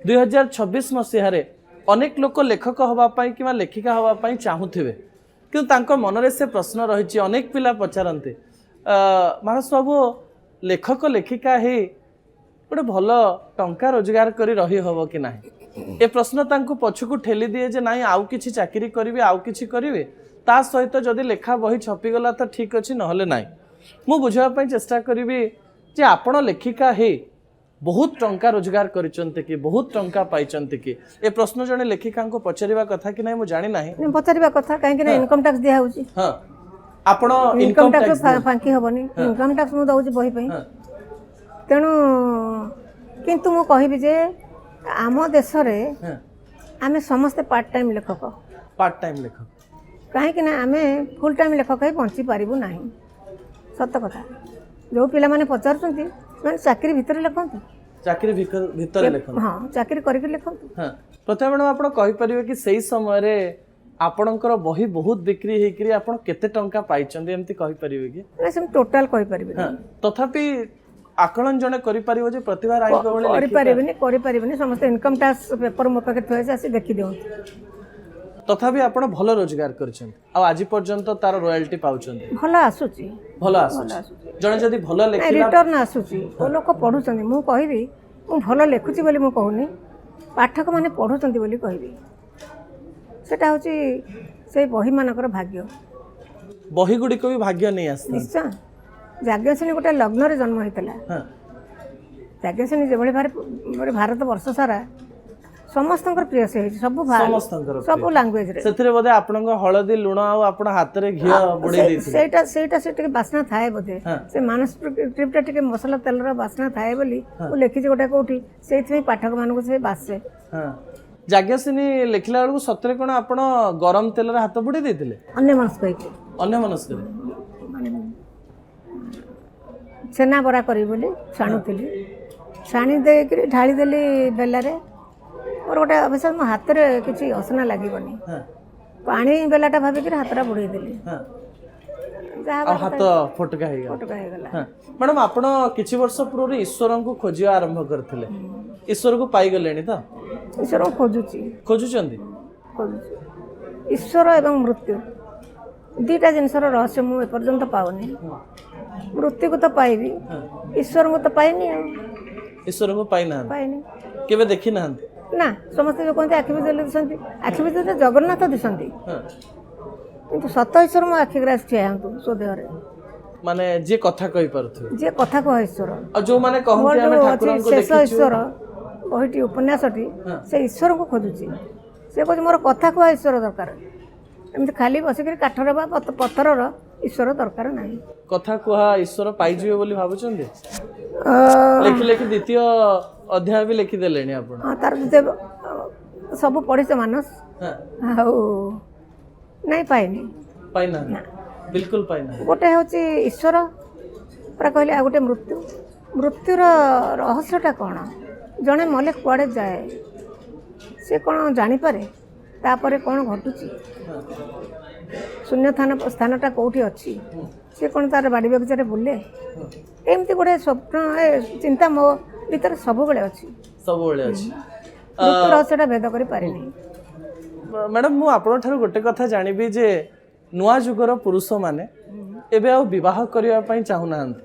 2026 मसीहारे अनेक लोक लेखक हवा पाई कि लेखिका हवा पाई चाहूथिबे किंतु तांको मनरे से प्रश्न रहिछि अनेक पिला पचारंते मानस बाबू लेखक लेखिका हे गोटे भल टंका रोजगार करी रही हबो कि नाही ए प्रश्न तांको पछकु ठेली दिए जे नाही आउ किछि चाकरी करिवे आउ किछि करिवे ता सहित जदि लेखा बही छपी गला तो ठीक अछि नहले नाही मु बुझा पई चेष्टा करिवि जे आपण लेखिका हे बहुत टंका रोजगार करिसंते कि बहुत टंका पाइचंते कि ए प्रश्न जने लेखिका को पचारिबा कथा कि नाही मु जानि नाही पचारिबा कथा काहे कि इनकम टैक्स दिया होउची हां आपण इनकम टैक्स फांकी हेनी इनकम टैक्स मुझे दौर बही तेणु किंतु मु कहबी जे आम देश आम समस्ते पार्ट टाइम लेखक लेखक कहीं आम फुल टाइम लेखक ही बंची पारू ना सत कथा जो पिला माने पचारुଛନ୍ତି ସେମାନେ ଚାକିରି ଭିତରେ ଲେଖନ୍ତୁ ଚାକିରି ଭିତରେ ଲେଖନ୍ତୁ ହଁ ଚାକିରି କରିକି ଲେଖନ୍ତୁ ହଁ ପ୍ରଥମେ ମ୍ୟାଡ଼ାମ ଆପଣ କହିପାରିବେ କି ସେଇ ସମୟରେ ଆପଣଙ୍କର ବହି ବହୁତ ବିକ୍ରି ହେଇକିରି ଆପଣ କେତେ ଟଙ୍କା ପାଇଛନ୍ତି ଏମିତି କହିପାରିବେ କି ନା ସେମିତି ଟୋଟାଲ କହିପାରିବେ ହଁ ତଥାପି ଆକଳନ ଜଣେ କରିପାରିବ ଯେ ପ୍ରତିଭା ରାୟଙ୍କ ଭଳି କରିପାରିବେନି ସମସ୍ତେ ଇନକମ୍ ଟ୍ୟାକ୍ସ ପେପର ମୋ ପାଖରେ ଥୁଆ ହେଇଛି ଆସି ଦେଖି ଦିଅନ୍ତୁ ତଥାପି ଆପଣ ଭଲ ରୋଜଗାର କରିଛନ୍ତି ଆଉ ଆଜି ପର୍ଯ୍ୟନ୍ତ ତାର ରୟାଲିଟି ପାଉଛନ୍ତି ଭଲ ଆସୁଛି ଜଣେ ଯଦି ଭଲ ଲେଖିଲା ରିଟର୍ନ ଆସୁଛି ଲୋକ ପଢୁଛନ୍ତି ମୁଁ କହିବି ମୁଁ ଭଲ ଲେଖୁଛି ବୋଲି ମୁଁ କହୁନି ପାଠକ ମାନେ ପଢୁଛନ୍ତି ବୋଲି କହିବି ସେଟା ହଉଛି ସେଇ ବହି ମାନଙ୍କର ଭାଗ୍ୟ ବହି ଗୁଡ଼ିକ ବି ଭାଗ୍ୟ ନେଇ ଆସିଥାଏ ନିଶ୍ଚୟ ଯାଜ୍ଞସେନୀ ଗୋଟେ ଲଗ୍ନରେ ଜନ୍ମ ହେଇଥିଲା ଯାଜ୍ଞସେନୀ ଯେଭଳି ଭାରତ ବର୍ଷ ସାରା ସମସ୍ତଙ୍କର ପ୍ରିୟ ସେ ହେଇଛି ସବୁ ଲାଙ୍ଗୁଏଜରେ ସେଥିରେ ବୋଧେ ଆପଣଙ୍କ ହଳଦୀ ଲୁଣ ଆଉ ଆପଣ ହାତରେ ଘିଅ ବୁଡେଇ ଦେଇଥିଲେ ସେଇଟା ସେ ଟିକେ ବାସ୍ନା ଥାଏ ବୋଧେ ସେ ମାନସ୍କ୍ରିପ୍ଟଟା ଟିକେ ମସଲା ତେଲର ବାସ୍ନା ଥାଏ ବୋଲି ମୁଁ ଲେଖିଛି ଗୋଟେ କୋଉଠି ସେଇଥିପାଇଁ ପାଠକ ମାନଙ୍କୁ ସେ ବାସେ ଯାଜ୍ଞସେନୀ ଲେଖିଲା ବେଳକୁ ସତରେ କ'ଣ ଆପଣ ଗରମ ତେଲରେ ହାତ ବୁଡେଇ ଦେଇଥିଲେ ଅନ୍ୟ ମନସ୍କରେ ଛେନା ବରା କରିବି ବୋଲି ଛାଣୁଥିଲି ଛାଣି ଦେଇକିରି ଢାଳି ଦେଲି ବେଲାରେ ମୋର ଗୋଟେ ଅବଶ୍ୟ ମୋ ହାତରେ କିଛି ଅସନା ଲାଗିବନି ପାଣି ବେଲାଟା ଭାବିକିରି ହାତଟା ବୁଡେଇ ଦେଲି ହାତ ଫଟକା ହେଇଗଲା ମ୍ୟାଡ଼ାମ ଆପଣ କିଛି ବର୍ଷ ପୂର୍ବରୁ ଈଶ୍ୱରଙ୍କୁ ଖୋଜିବା ଆରମ୍ଭ କରିଥିଲେ ଈଶ୍ୱରକୁ ପାଇଗଲେଣି ତ ଈଶ୍ୱରଙ୍କୁ ଖୋଜୁଛନ୍ତି ଈଶ୍ୱର ଏବଂ ମୃତ୍ୟୁ ଦୁଇଟା ଜିନିଷର ରହସ୍ୟ ମୁଁ ଏପର୍ଯ୍ୟନ୍ତ ପାଉନି ମୃତ୍ୟୁକୁ ତ ପାଇବି ଈଶ୍ୱରଙ୍କୁ ତ ପାଇନି ଆଉ ଈଶ୍ୱରଙ୍କୁ ପାଇନି କେବେ ଦେଖି ନାହାନ୍ତି ନା ସମସ୍ତେ ଯୋଉ କହନ୍ତି ଆଖି ଭିତରେ ଦିଶନ୍ତି ଆଖି ଭିତରେ ଜଗନ୍ନାଥ ଦିଶନ୍ତି କିନ୍ତୁ ସତ ଈଶ୍ୱର ମୋ ଆଖି ଗ୍ରାସ ଠିଆ ହୁଅନ୍ତୁ ସ୍ୱଦେହରେ ମାନେ ଯିଏ କଥା କହିପାରୁଥିବେ ଯିଏ କଥା କୁହା ଈଶ୍ୱର ଆଉ ଯୋଉମାନେ କହନ୍ତି ଆମେ ଠାକୁରଙ୍କୁ ଶେଷ ଈଶ୍ୱର ବହିଟି ଉପନ୍ୟାସଟି ସେ ଈଶ୍ୱରଙ୍କୁ ଖୋଜୁଛି ସେ କହୁଛି ମୋର କଥା କୁହା ଈଶ୍ୱର ଦରକାର ଏମିତି ଖାଲି ବସିକିରି କାଠର ବା ପଥରର ଈଶ୍ୱର ଦରକାର ନାହିଁ କଥା କୁହା ଈଶ୍ୱର ପାଇଯିବେ ବୋଲି ଭାବୁଛନ୍ତି ଲେଖି ଲେଖି ଦ୍ୱିତୀୟ ଅଧ୍ୟାୟ ବି ଲେଖିଦେଲେଣି ଆପଣ ତାର ସବୁ ପଢିଛ ମାନସ ଆଉ ନାଇଁ ପାଇନା ବିଲକୁଲ ପାଇନା ଗୋଟେ ହେଉଛି ଈଶ୍ୱର ପୁରା କହିଲେ ଆଉ ଗୋଟେ ମୃତ୍ୟୁର ରହସ୍ୟଟା କ'ଣ ଜଣେ ମଲେ କୁଆଡ଼େ ଯାଏ ସେ କ'ଣ ଜାଣିପାରେ ତାପରେ କ'ଣ ଘଟୁଛି ଶୂନ୍ୟ ସ୍ଥାନଟା କେଉଁଠି ଅଛି ସେ କ'ଣ ତାର ବାଡ଼ି ବଗିଚାରେ ବୁଲେ ଏମିତି ଗୋଟେ ସ୍ୱପ୍ନ ଚିନ୍ତା ମୋ ଭିତରେ ସବୁବେଳେ ଅଛି ରହସ୍ୟଟା ଭେଦ କରିପାରିନି ମ୍ୟାଡ଼ାମ ମୁଁ ଆପଣଙ୍କ ଠାରୁ ଗୋଟେ କଥା ଜାଣିବି ଯେ ନୂଆ ଯୁଗର ପୁରୁଷମାନେ ଏବେ ଆଉ ବିବାହ କରିବା ପାଇଁ ଚାହୁଁନାହାନ୍ତି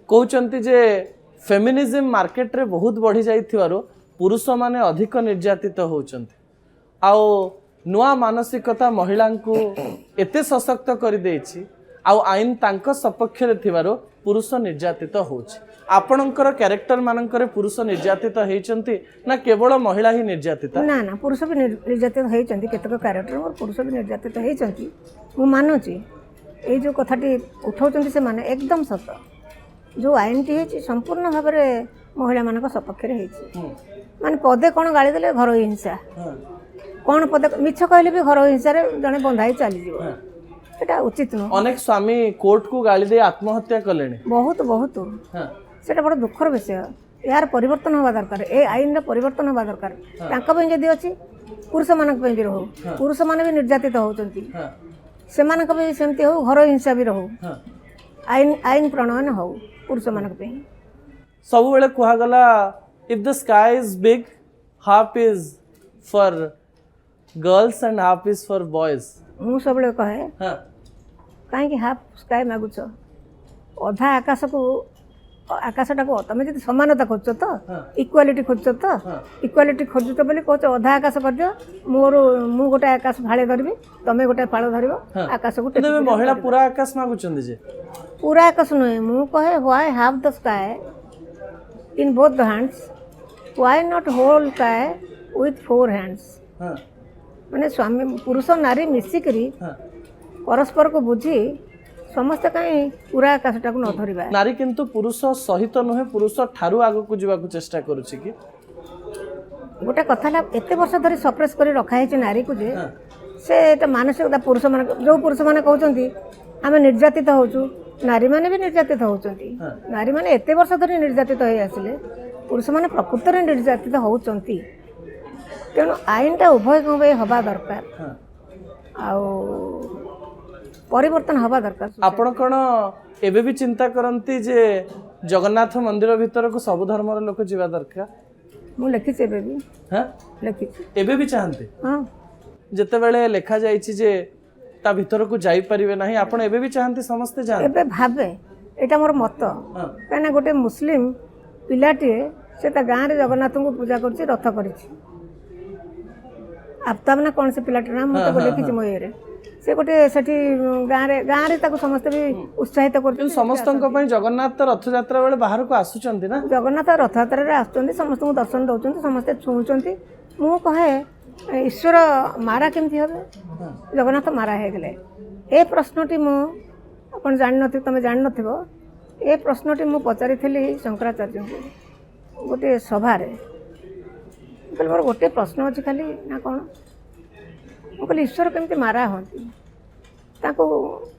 କହୁଛନ୍ତି ଯେ ଫେମିନିଜମ ମାର୍କେଟରେ ବହୁତ ବଢ଼ି ଯାଇଥିବାରୁ ପୁରୁଷମାନେ ଅଧିକ ନିର୍ଯାତିତ ହେଉଛନ୍ତି ଆଉ ନୂଆ ମାନସିକତା ମହିଳାଙ୍କୁ ଏତେ ସଶକ୍ତ କରିଦେଇଛି ଆଉ ଆଇନ ତାଙ୍କ ସପକ୍ଷରେ ଥିବାରୁ ପୁରୁଷ ନିର୍ଯାତିତ ହେଉଛି ଆପଣଙ୍କର କ୍ୟାରେକ୍ଟର ମାନଙ୍କରେ ପୁରୁଷ ନିର୍ଯାତିତ ହେଇଛନ୍ତି ନା କେବଳ ମହିଳା ହିଁ ନିର୍ଯାତିତ ନା ପୁରୁଷ ବି ନିର୍ଯାତିତ ହେଇଛନ୍ତି କେତେକ କ୍ୟାରେକ୍ଟର ପୁରୁଷ ବି ନିର୍ଯାତିତ ହେଇଛନ୍ତି ମୁଁ ମାନୁଛି ଏଇ ଯେଉଁ କଥାଟି ଉଠାଉଛନ୍ତି ସେମାନେ ଏକଦମ ସତ ଯେଉଁ ଆଇନଟି ହେଇଛି ସମ୍ପୂର୍ଣ୍ଣ ଭାବରେ ମହିଳାମାନଙ୍କ ସପକ୍ଷରେ ହେଇଛି ମାନେ ପଦେ କ'ଣ ଗାଳି ଦେଲେ ଘରୋଇ ହିଂସା କ'ଣ ପଦେ ମିଛ କହିଲେ ବି ଘରୋଇ ହିଂସାରେ ଜଣେ ବନ୍ଧା ହେଇ ଚାଲିଯିବ ସେଟା ଉଚିତ ନୁହଁ ଅନେକ ସ୍ୱାମୀ କୋର୍ଟକୁ ଗାଳି ଦେଇ ଆତ୍ମହତ୍ୟା କଲେଣି ବହୁତ ସେଟା ବଡ଼ ଦୁଃଖର ବିଷୟ ଏହାର ପରିବର୍ତ୍ତନ ହେବା ଦରକାର ଏ ଆଇନର ପରିବର୍ତ୍ତନ ହେବା ଦରକାର ତାଙ୍କ ପାଇଁ ଯଦି ଅଛି ପୁରୁଷମାନଙ୍କ ପାଇଁ ବି ରହୁ ପୁରୁଷମାନେ ବି ନିର୍ଯାତିତ ହେଉଛନ୍ତି ସେମାନଙ୍କ ପାଇଁ ସେମିତି ହଉ ଘରୋଇ ହିଂସା ବି ରହୁ ଆଇନ ପ୍ରଣୟନ ହଉ ପୁରୁଷମାନଙ୍କ ପାଇଁ ସବୁବେଳେ କୁହାଗଲା if the sky is big half is for girls and half is for boys ମୁଁ ସବୁବେଳେ କହେ କାହିଁକି ହାଫ୍ ସ୍କାଏ ମାଗୁଛ ଅଧା ଆକାଶଟାକୁ ତମେ ଯଦି ସମାନତା ଖୋଜୁଛ ତ ଇକ୍ୱାଲିଟି ଖୋଜୁଛ ତ ଇକ୍ୱାଲିଟି ଖୋଜୁଛ ବୋଲି କହୁଛ ଅଧା ଆକାଶ କରିଦିଅ ମୁଁ ଗୋଟେ ଆକାଶ ଫାଳେ ଧରିବି ତମେ ଗୋଟେ ଫାଳ ଧରିବ ଆକାଶକୁ ମହିଳା ପୁରା ଆକାଶ ମାଗୁଛନ୍ତି ଯେ ପୁରା ଆକାଶ ନୁହେଁ ମୁଁ କହେ why have the sky in both the hands why not whole sky with 4 hands ମାନେ ସ୍ୱାମୀ ପୁରୁଷ ନାରୀ ମିଶିକିରି परस्पर को बुझी समस्ते कहीं पूरा आकाशटा को न धरिबा नारी किंतु पुरुष सहित नुहे पुरुष ठारू आग को जावाक चेष्टा करुछि कि गोटे कथा एत वर्ष धरी सप्रेस कर रखाई नारी को जे से मानसिकता पुरुष मान जो पुरुष मैंने कहते आम निर्यातित होचु नारी मैंने भी निर्यातित होचंती नारी मैंने एत वर्ष धरी निर्यातित हो आसिले पुरुष मैंने प्रकृत में निर्यातित होचंती तेणु आईनटा उभय उभय हवा दरकार परिवर्तन हवा दरकार आपण कौन एबे भी चिंता करती जे जगन्नाथ मंदिर भीतर को सब धर्मर लोक जीवा दरकार मु लिखिছি एबे भी हां लिखिছি एबे भी चाहते हां जेतेबेले लेखा जाइछि जे ता भीतर को जाई परिबे नाही आपण एबे भी चाहते समस्त जान एबे भाबे एटा मोर मत काना गोटे मुस्लिम पिलाटी से ता गाँ रे जगन्नाथ को पूजा करछि रथ करछि आपता माने कौन से पिलाटी नाम मत को लिखिछि मो एरे से गोटे सेठी गाँ रे ताको समस्त भी उत्साहित करछि समस्तन को पई जगन्नाथ तो रथ यात्रा बेले बाहर को आसुचंती ना जगन्नाथ रथ यात्रा रे आसुचंती समस्त को दर्शन दउचंती समस्त छुचंती मु कहे ईश्वर मारा केमती हबे जगन्नाथ मारा हे गेले ए प्रश्नटी मु अपन जान नथि तमे जान नथिबो ए प्रश्नटी मु पचारि थिली शंकराचार्य को गोटे सभा रे कहले मोर गोटे प्रश्न अछि खाली ना कोन कहले ईश्वर केमती मारा होती ताको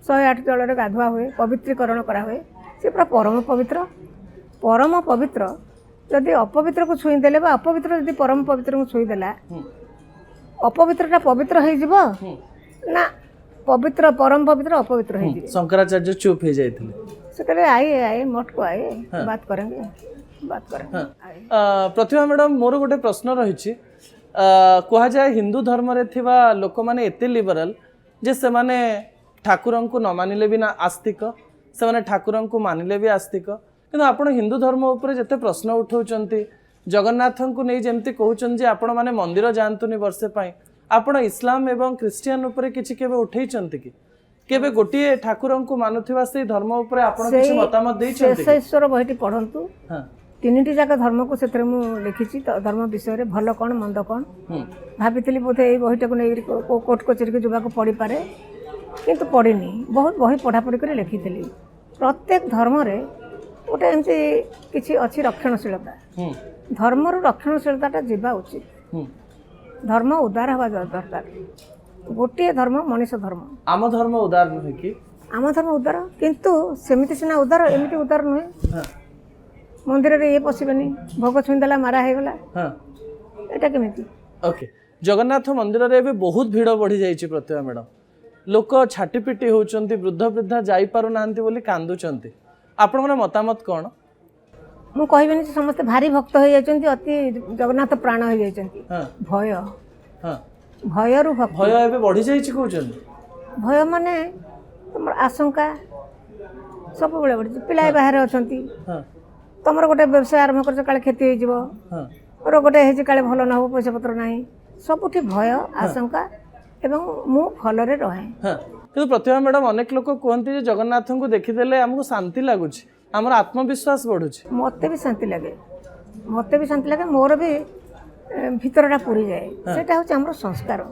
108 जल रे गाधुआ हुए पवित्रीकरण करा हुए से पूरा परम पवित्र जदि अपवित्र को छुई देले बा अपवित्र जदि परम पवित्र को छुई देला अपवित्रटा पवित्र हो जीवो ना पवित्र परम पवित्र अपवित्र हो जीवो शंकराचार्य चुप हो जाइथिले से कहले आए मठ को आए बात करेंगे प्रतिभा मैडम मोर गोटे प्रश्न रही कह जाए हिंदू धर्म रे थिबा लोक माने एते लिबरल जे से माने ठाकुर को न मानिले भी ना आस्तिक से माने ठाकुर को मानिले भी आस्तिक किंतु आपण हिंदू धर्म ऊपर जते प्रश्न उठाउचंती जगन्नाथ को नहीं जमती कहउचन जे आपण माने मंदिर जानतुनी वर्षे पाई आपण इस्लाम एवं क्रिश्चियन ऊपर किछि केबे उठैचंती कि केबे गोटिए ठाकुर को मानुथिबा से धर्म ऊपर आपण किछि मतामत दैचंती से ईश्वर बहिटी पढंतु हां तीनटी जाक धर्म को से मु लिखी धर्म विषय रे भल कौन मंद कौन भाभी बोधे ये बहीटा को नहीं कोर्ट कचेरी को जावाक पड़ी पारे किंतु पढ़नी बहुत बही पढ़ापढ़ी कर लिखी प्रत्येक धर्म रे गोटे एमती किसी अच्छी रक्षणशीलता धर्मर रक्षणशीलता जीवा उचित धर्म उदार हवा दरकार गोटे धर्म मनीष धर्म आम धर्म उदार नुहे कि आम धर्म उदार किंतु सेमिति सिना उदार एमिति उदार नुहे मंदिर रे ये पशिबेनी भोग छुईदेला मारा हो गला एटा केमिति ओके जगन्नाथ मंदिर रे भी बहुत भीड़ बढ़ी जाइए प्रतिभा मैडम लोक छाटीपिटी होउचंती वृद्ध वृद्धा जाई पारु नांती बोली कांदुचंती आपनकर मतामत कोन मु कहबेनी समस्त भारी भक्त हो जाइचंती अति जगन्नाथ प्राण हो जाइचंती भय भय रु भक्त भय एबे बढ़ी जाइछि कहउचंती भय माने तुमर आशंका सब बेले बढ़ी पिलाय बाहर अछंती तुमर गोटे व्यवसाय आरंभ कर काले क्षति हो और गोटे हे काले भल न हो पैसा पत्र ना सबुठी भय आशंका एवं मु भलरे रहे किंतु प्रतिभा मैडम अनेक लोक कहते हैं जगन्नाथ को देखीदेले आमको शांति लगुच आमर आत्मविश्वास बढ़ुच मत भी शांति लगे मोर भी भीतरटा पूरी जाए सेटा हूँ आम संस्कार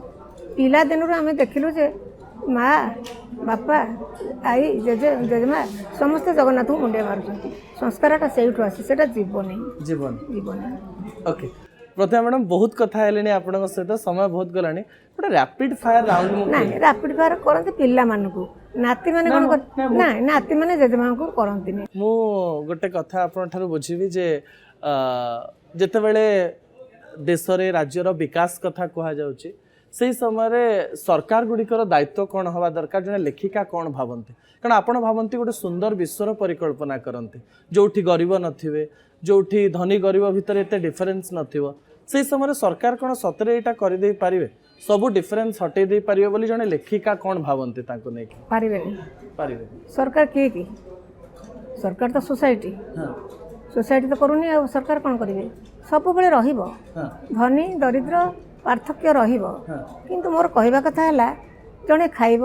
पिला दिन आम देखिलु जे माँ बापा आई जेजे जेजेमा समस्ते जगन्नाथ को मुंडिया मारुचंती संस्कारटा सेठू आसी सेटा जीवन ओके प्रतिभा मैडम बहुत कथा हेलेनी आपन सहित समय बहुत गलानी गोटे रैपिड फायर राउंड ना रैपिड फायर करते पिला मानकू नाती माने कोन ना नाती माने जेजेमा को करंती नै मु गोटे कथा आपन ठारू बुझिबी जे जेते बेले देश रे राज्य रो विकास कथा कहा जाउची से समय सरकार गुड़िकर दायित्व कौन हवा दरकार जने लेखिका कौन भावती कारण आपण भावती गोटे सुंदर विश्वर परिकल्पना करते जोठी गरीब नथिबे जोठी धनी गरीब भितर एते डिफरेंस नथिबो से समय सरकार कौन सतरे एटा कर दे पारिबे सब डिफरेंस हटै दे पारिबे बोली जने लेखिका कौन भावती ताको नै पारिबे सरकार की सरकार तो सोसाइटी सोसाइटी तो करूनी आ सरकार कौन करिवे सब बेले रहिबो धनी दरिद्र पार्थक्य रहिबो किंतु मोर कहवा कथा है जड़े खाइब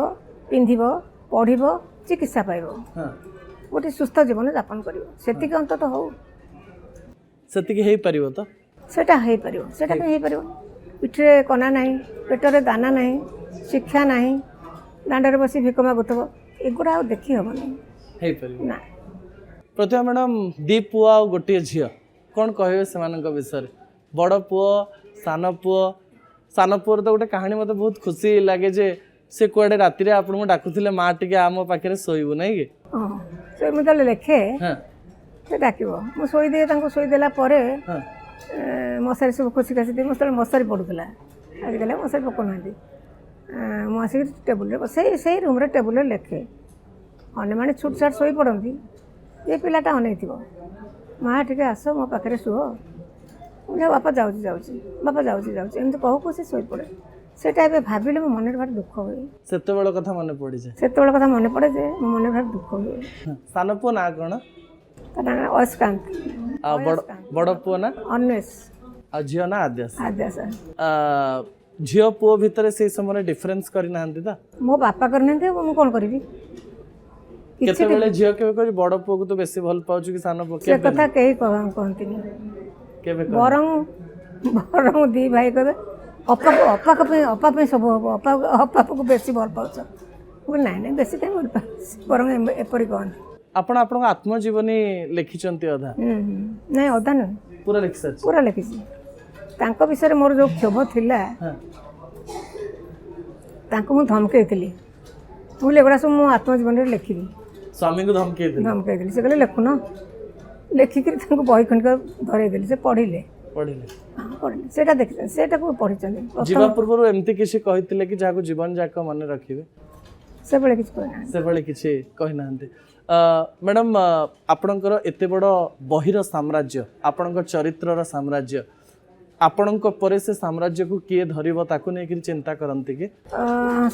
पिंधिब पढ़िब चिकित्सा पाइब गोटे सुस्थ जीवन यापन कर अंत तो हो तो सेटा हो पारिबो सेटा कहीं हो पारिबो पिठरे कना नहीं पेटरे दाना नहीं शिक्षा नहीं ଦାଣ୍ଡରେ ବସି ଭିକ ମାଗୁଥିବ, ଏଗୁଡ଼ା ଆଉ ଦେଖି ହେବନି ହେଇପାରିବ ନା। ପ୍ରତିଭା ମ୍ୟାଡ଼ାମ୍ ଦି ପୁଅ ଆଉ ଗୋଟିଏ ଝିଅ କ'ଣ କହିବେ ସେମାନଙ୍କ ବିଷୟରେ? ବଡ଼ ପୁଅ ସାନ ପୁଅର ତ ଗୋଟେ କାହାଣୀ ମୋତେ ବହୁତ ଖୁସି ଲାଗେ ଯେ ସେ କୁଆଡ଼େ ରାତିରେ ଆପଣଙ୍କୁ ଡାକୁଥିଲେ ମା ଟିକେ ଆମ ପାଖରେ ଶୋଇବୁ ନାଇଁ କି? ହଁ, ସେ ମୁଁ ଯେତେବେଳେ ଲେଖେ ହଁ ସେ ଡାକିବ, ମୁଁ ଶୋଇଦିଏ, ତାଙ୍କୁ ଶୋଇଦେଲା ପରେ ହଁ ମଶାରୀ ସବୁ ଖୁସି ଖାସି ଦିଏ। ମୁଁ ସେତେବେଳେ ମଶାରୀ ପଡ଼ୁଥିଲା, ଆଜିକାଲି ଆଉ ମଶାରୀ ପକାଉନାହାନ୍ତି। ମୁଁ ଆସିକି ଟେବୁଲରେ ସେଇ ରୁମ୍ରେ ଟେବୁଲରେ ଲେଖେ। ଅନ୍ୟମାନେ ଛୁଟଛାଟ ଶୋଇପଡ଼ନ୍ତି, ଏ ପିଲାଟା ଅନେଇଥିବ, ମା ଟିକେ ଆସ ମୋ ପାଖରେ ଶୁଅ। ମୁଁ ଯାଉ ବାପା ଯାଉଛି ବାପା ଯାଉଛି ଏମିତି କହୁ ସେ ଶୋଇପଡ଼େ। ସେଇଟା ଏବେ ଭାବିଲେ ମୋ ମନରେ ଭାରି ଦୁଃଖ ହୁଏ। ସେତେବେଳେ କଥା ମନେ ପଡ଼ିଯାଏ? ସେତେବେଳେ କଥା ମନେ ପଡ଼େ ଯେ ମୋ ମନରେ ଭାରି ଦୁଃଖ ହୁଏ। ସାନ ପୁଅ ନାଁ କ'ଣ? ତା ନାଁ ଅୟସ୍କାନ୍ତ। ଆଉ ବଡ଼ ପୁଅ ନା? ଅନ୍ୱେଷ। ଆଉ ଝିଅ ନା ଆଦ୍ୟାସ? ଆଦ୍ୟାସ। ଝିଅ ପୁଅ ଭିତରେ ସେଇ ସମୟରେ ଡିଫରେନ୍ସ କରିନାହାନ୍ତି ତ? ମୋ ବାପା କରିନାହାନ୍ତି, ମୁଁ କ'ଣ କରିବି? କେତେବେଳେ ଝିଅ କେବେ କହି ବଡ଼ ପୁଅକୁ ତୁ ବେଶୀ ଭଲ ପାଉଛୁ କି ସାନ ପୁଅ? ସେ କଥା କେହି କହନ୍ତିନି। କେବେ ବରଂ ଦି ଭାଇ କହିବେ ଅପା ପାଇଁ ସବୁ ହବ, ଅପାକୁ ବେଶୀ ଭଲ ପାଉଛ। ମୁଁ ନାଇଁ ବେଶୀ କାହିଁ ଭଲ ପାଉଛି, ବରଂ ଏପରି କହନ୍ତି। ଆପଣ ଆପଣଙ୍କ ଆତ୍ମଜୀବନୀ ଲେଖିଛନ୍ତି ଅଧା? ନାଇଁ ଅଧା ନୁହେଁ, ପୁରା ଲେଖିସାରିଛି? ପୁରା ଲେଖିଛି। ତାଙ୍କ ବିଷୟରେ ମୋର ଯେଉଁ କ୍ଷୋଭ ଥିଲା, ତାଙ୍କୁ ମୁଁ ଧମକେଇଥିଲି, ମୁଁ ଏଗୁଡ଼ା ସବୁ ମୁଁ ଆତ୍ମଜୀବନୀରେ ଲେଖିବି। ସ୍ୱାମୀଙ୍କୁ ଧମକେଇଥିଲି? ସେ କହିଲେ ଲେଖୁନ, ଲେଖିକିରି ତାଙ୍କୁ ବହି ଖଣ୍ଡିକ ଧରେଇଦେଲି। ସେ ପଢ଼ିଲେ ସେଇଟା ଦେଖିଛନ୍ତି, ସେଇଟାକୁ ପଢ଼ିଛନ୍ତି। ଯିବା ପୂର୍ବରୁ ଏମିତି କିଛି କହିଥିଲେ କି ଯାହାକୁ ଜୀବନ ଯାକ ମନେ ରଖିବେ? ସେଭଳି କିଛି କହିନାହାନ୍ତି। ସେଭଳି କିଛି କହିନାହାନ୍ତି। ମ୍ୟାଡ଼ାମ୍, ଆପଣଙ୍କର ଏତେ ବଡ଼ ବହିର ସାମ୍ରାଜ୍ୟ, ଆପଣଙ୍କ ଚରିତ୍ରର ସାମ୍ରାଜ୍ୟ, ଆପଣଙ୍କ ପରେ ସେ ସାମ୍ରାଜ୍ୟକୁ କିଏ ଧରିବ ତାକୁ ନେଇକି ଚିନ୍ତା କରନ୍ତି କି?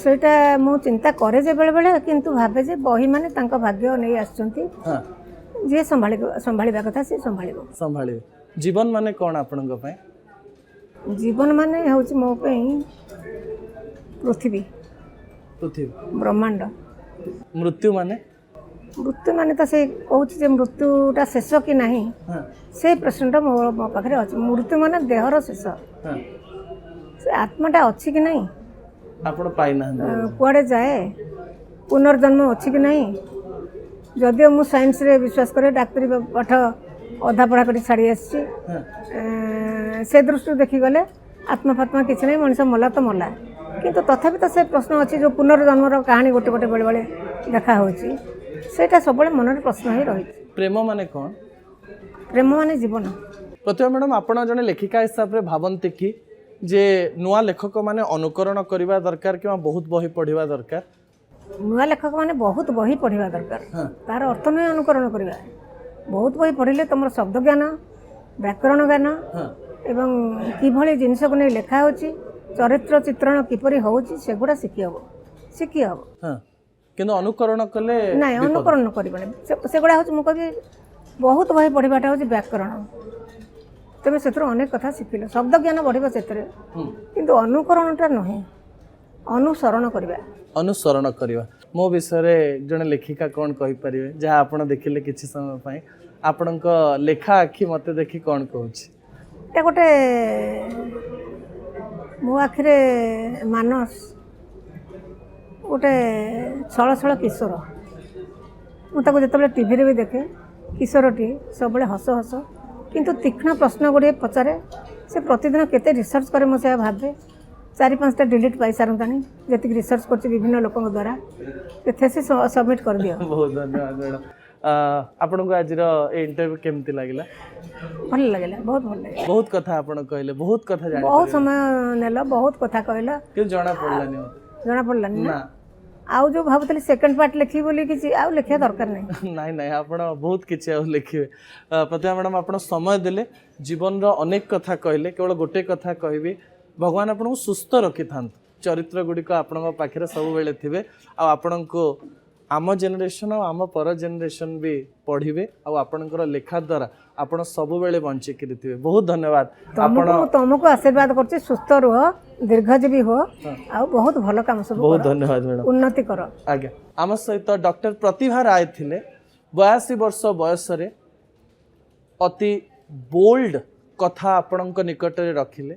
ସେଇଟା ମୁଁ ଚିନ୍ତା କରେ ଯେ ବେଳେବେଳେ, କିନ୍ତୁ ଭାବେ ଯେ ବହି ମାନେ ତାଙ୍କ ଭାଗ୍ୟ ନେଇ ଆସିଛନ୍ତି, ଯିଏ ସମ୍ଭାଳିବା କଥା ସିଏ ସମ୍ଭାଳିବେ। ଜୀବନ ମାନେ କ'ଣ ଆପଣଙ୍କ ପାଇଁ? ଜୀବନ ମାନେ ହେଉଛି ମୋ ପାଇଁ ପୃଥିବୀ, ବ୍ରହ୍ମାଣ୍ଡ। ମୃତ୍ୟୁ ମାନେ? ମୃତ୍ୟୁ ମାନେ ତ ସେ କହୁଛି ଯେ ମୃତ୍ୟୁଟା ଶେଷ କି ନାହିଁ, ସେଇ ପ୍ରଶ୍ନଟା ମୋ ପାଖରେ ଅଛି। ମୃତ୍ୟୁ ମାନେ ଦେହର ଶେଷ, ସେ ଆତ୍ମାଟା ଅଛି କି ନାହିଁ, ଆପଣ ପାଇନାହାନ୍ତି, କୁଆଡ଼େ ଯାଏ, ପୁନର୍ଜନ୍ମ ଅଛି କି ନାହିଁ। ଯଦିଓ ମୁଁ ସାଇନ୍ସରେ ବିଶ୍ୱାସ କରେ, ଡାକ୍ତରୀ ପାଠ ଅଧା ପଢ଼ା କରି ଛାଡ଼ି ଆସିଛି, ସେ ଦୃଷ୍ଟିରୁ ଦେଖିଗଲେ ଆତ୍ମଫାତ୍ମା କିଛି ନାହିଁ, ମଣିଷ ମଲା ତ ମଲା। କିନ୍ତୁ ତଥାପି ତ ସେ ପ୍ରଶ୍ନ ଅଛି, ଯେଉଁ ପୁନର୍ଜନ୍ମର କାହାଣୀ ଗୋଟେ ବେଳେବେଳେ ଦେଖା ହେଉଛି, ସେଇଟା ସବୁବେଳେ ମନରେ ପ୍ରଶ୍ନ ହେଇ ରହିଛି। ପ୍ରେମ ମାନେ କ'ଣ? ପ୍ରେମ ମାନେ ଜୀବନ। ପ୍ରତିଭା ମ୍ୟାଡ଼ାମ୍, ଆପଣ ଜଣେ ଲେଖିକା ହିସାବରେ ଭାବନ୍ତି କି ଯେ ନୂଆ ଲେଖକମାନେ ଅନୁକରଣ କରିବା ଦରକାର କିମ୍ବା ବହୁତ ବହି ପଢ଼ିବା ଦରକାର? ନୂଆ ଲେଖକମାନେ ବହୁତ ବହି ପଢ଼ିବା ଦରକାର, ତାର ଅର୍ଥ ନୁହେଁ ଅନୁକରଣ କରିବା। ବହୁତ ବହି ପଢ଼ିଲେ ତୁମର ଶବ୍ଦ ଜ୍ଞାନ, ବ୍ୟାକରଣ ଜ୍ଞାନ ଏବଂ କିଭଳି ଜିନିଷକୁ ନେଇ ଲେଖା ହେଉଛି, ଚରିତ୍ର ଚିତ୍ରଣ କିପରି ହେଉଛି, ସେଗୁଡ଼ା ଶିଖି ହେବ। କିନ୍ତୁ ଅନୁକରଣ କଲେ ନାଇଁ, ଅନୁକରଣ କରିବନି। ସେଗୁଡ଼ା ହେଉଛି, ମୁଁ କହିବି ବହୁତ ବହି ପଢ଼ିବାଟା ହେଉଛି ବ୍ୟାକରଣ। ତେବେ ସେଥିରୁ ଅନେକ କଥା ଶିଖିଲ, ଶବ୍ଦ ଜ୍ଞାନ ବଢ଼ିବ ସେଥିରେ, କିନ୍ତୁ ଅନୁକରଣଟା ନୁହେଁ, ଅନୁସରଣ କରିବା। ମୋ ବିଷୟରେ ଜଣେ ଲେଖିକା କ'ଣ କହିପାରିବେ, ଯାହା ଆପଣ ଦେଖିଲେ କିଛି ସମୟ ପାଇଁ? ଆପଣଙ୍କ ଲେଖା ଆଖି ମୋତେ ଦେଖି କ'ଣ କହୁଛି? ଏଇଟା ଗୋଟେ ମୋ ଆଖିରେ ମାନସ ଗୋଟେ ଛଳ କିଶୋର। ମୁଁ ତାକୁ ଯେତେବେଳେ ଟିଭିରେ ବି ଦେଖେ, କିଶୋରଟିଏ ସବୁବେଳେ ହସ କିନ୍ତୁ ତୀକ୍ଷ୍ଣ ପ୍ରଶ୍ନ ଗୁଡ଼ିଏ ପଚାରେ। ସେ ପ୍ରତିଦିନ କେତେ ରିସର୍ଚ୍ଚ କରେ ମୁଁ ସେୟା ଭାବେ। 4-5ଟା ଡିଲିଟ୍ ପାଇସାରନ୍ତାଣି, ଯେତିକି ରିସର୍ଚ୍ଚ କରୁଛି ବିଭିନ୍ନ ଲୋକଙ୍କ ଦ୍ୱାରା। ସେ ଥେସିସ୍ ସବମିଟ୍ କରିଦିଅ। ବହୁତ ଧନ୍ୟବାଦ ମ୍ୟାଡ଼ାମ୍। ଆପଣଙ୍କୁ ଆଜିର ଏ ଇଣ୍ଟରଭ୍ୟୁ କେମିତି ଲାଗିଲା? ଭଲ ଲାଗିଲା, ବହୁତ ଭଲ ଲାଗିଲା। ବହୁତ କଥା ଆପଣ କହିଲେ, ବହୁତ କଥା ଜାଣିଲେ, ବହୁତ ସମୟ ନେଲ, ବହୁତ କଥା କହିଲ, କିନ୍ତୁ ଜଣା ପଡ଼ିଲାନି ନା। ଆଉ ଯେଉଁ ଭାବୁଥିଲି ସେକେଣ୍ଡ ପାର୍ଟ ଲେଖିବି ବୋଲି, କିଛି ଆଉ ଲେଖିବା ଦରକାର ନାହିଁ। ନାଇଁ, ଆପଣ ବହୁତ କିଛି ଆଉ ଲେଖିବେ। ପ୍ରତିଭା ମ୍ୟାଡ଼ାମ୍, ଆପଣ ସମୟ ଦେଲେ, ଜୀବନର ଅନେକ କଥା କହିଲେ। କେବଳ ଗୋଟେ କଥା କହିବି, ଭଗବାନ ଆପଣଙ୍କୁ ସୁସ୍ଥ ରଖିଥାନ୍ତୁ। ଚରିତ୍ର ଗୁଡ଼ିକ ଆପଣଙ୍କ ପାଖରେ ସବୁବେଳେ ଥିବେ, ଆଉ ଆପଣଙ୍କୁ ଆମ ଜେନେରେସନ୍ ଆଉ ଆମ ପର ଜେନେରେସନ୍ ବି ପଢ଼ିବେ, ଆଉ ଆପଣଙ୍କର ଲେଖା ଦ୍ୱାରା ଆପଣ ସବୁବେଳେ ବଞ୍ଚିକିରି ଥିବେ। ବହୁତ ଧନ୍ୟବାଦ। ତମକୁ ଆଶୀର୍ବାଦ କରୁଛି, ସୁସ୍ଥ ରୁହ, ଦୀର୍ଘଜୀବୀ ହୁଅ, ଆଉ ବହୁତ ଭଲ କାମ ସବୁ ବହୁତ ଧନ୍ୟବାଦ ମ୍ୟାଡ଼ାମ୍, ଉନ୍ନତି କର। ଆଜ୍ଞା। ଆମ ସହିତ ଡକ୍ଟର ପ୍ରତିଭା ରାୟ ଥିଲେ। 82 ବର୍ଷ ବୟସରେ ଅତି ବୋଲ୍ଡ କଥା ଆପଣଙ୍କ ନିକଟରେ ରଖିଲେ।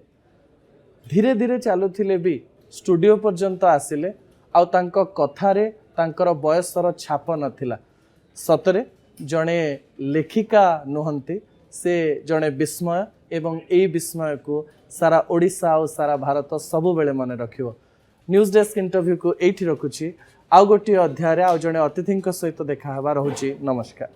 ଧୀରେ ଧୀରେ ଚାଲୁଥିଲେ ବି ଷ୍ଟୁଡ଼ିଓ ପର୍ଯ୍ୟନ୍ତ ଆସିଲେ, आउ तांको कथारे तांकर बयसर छाप नथिला सतरे जड़े लेखिका नुहंती से जड़े विस्मय एवं एई विस्मय को सारा ओडिशा और सारा भारत सबु बेले मन रखियो। न्यूज डेस्क इंटरव्यू को एठी रखुची आउ गोटे अध्याय आउ जड़े अतिथि सहित देखा रहुची। नमस्कार।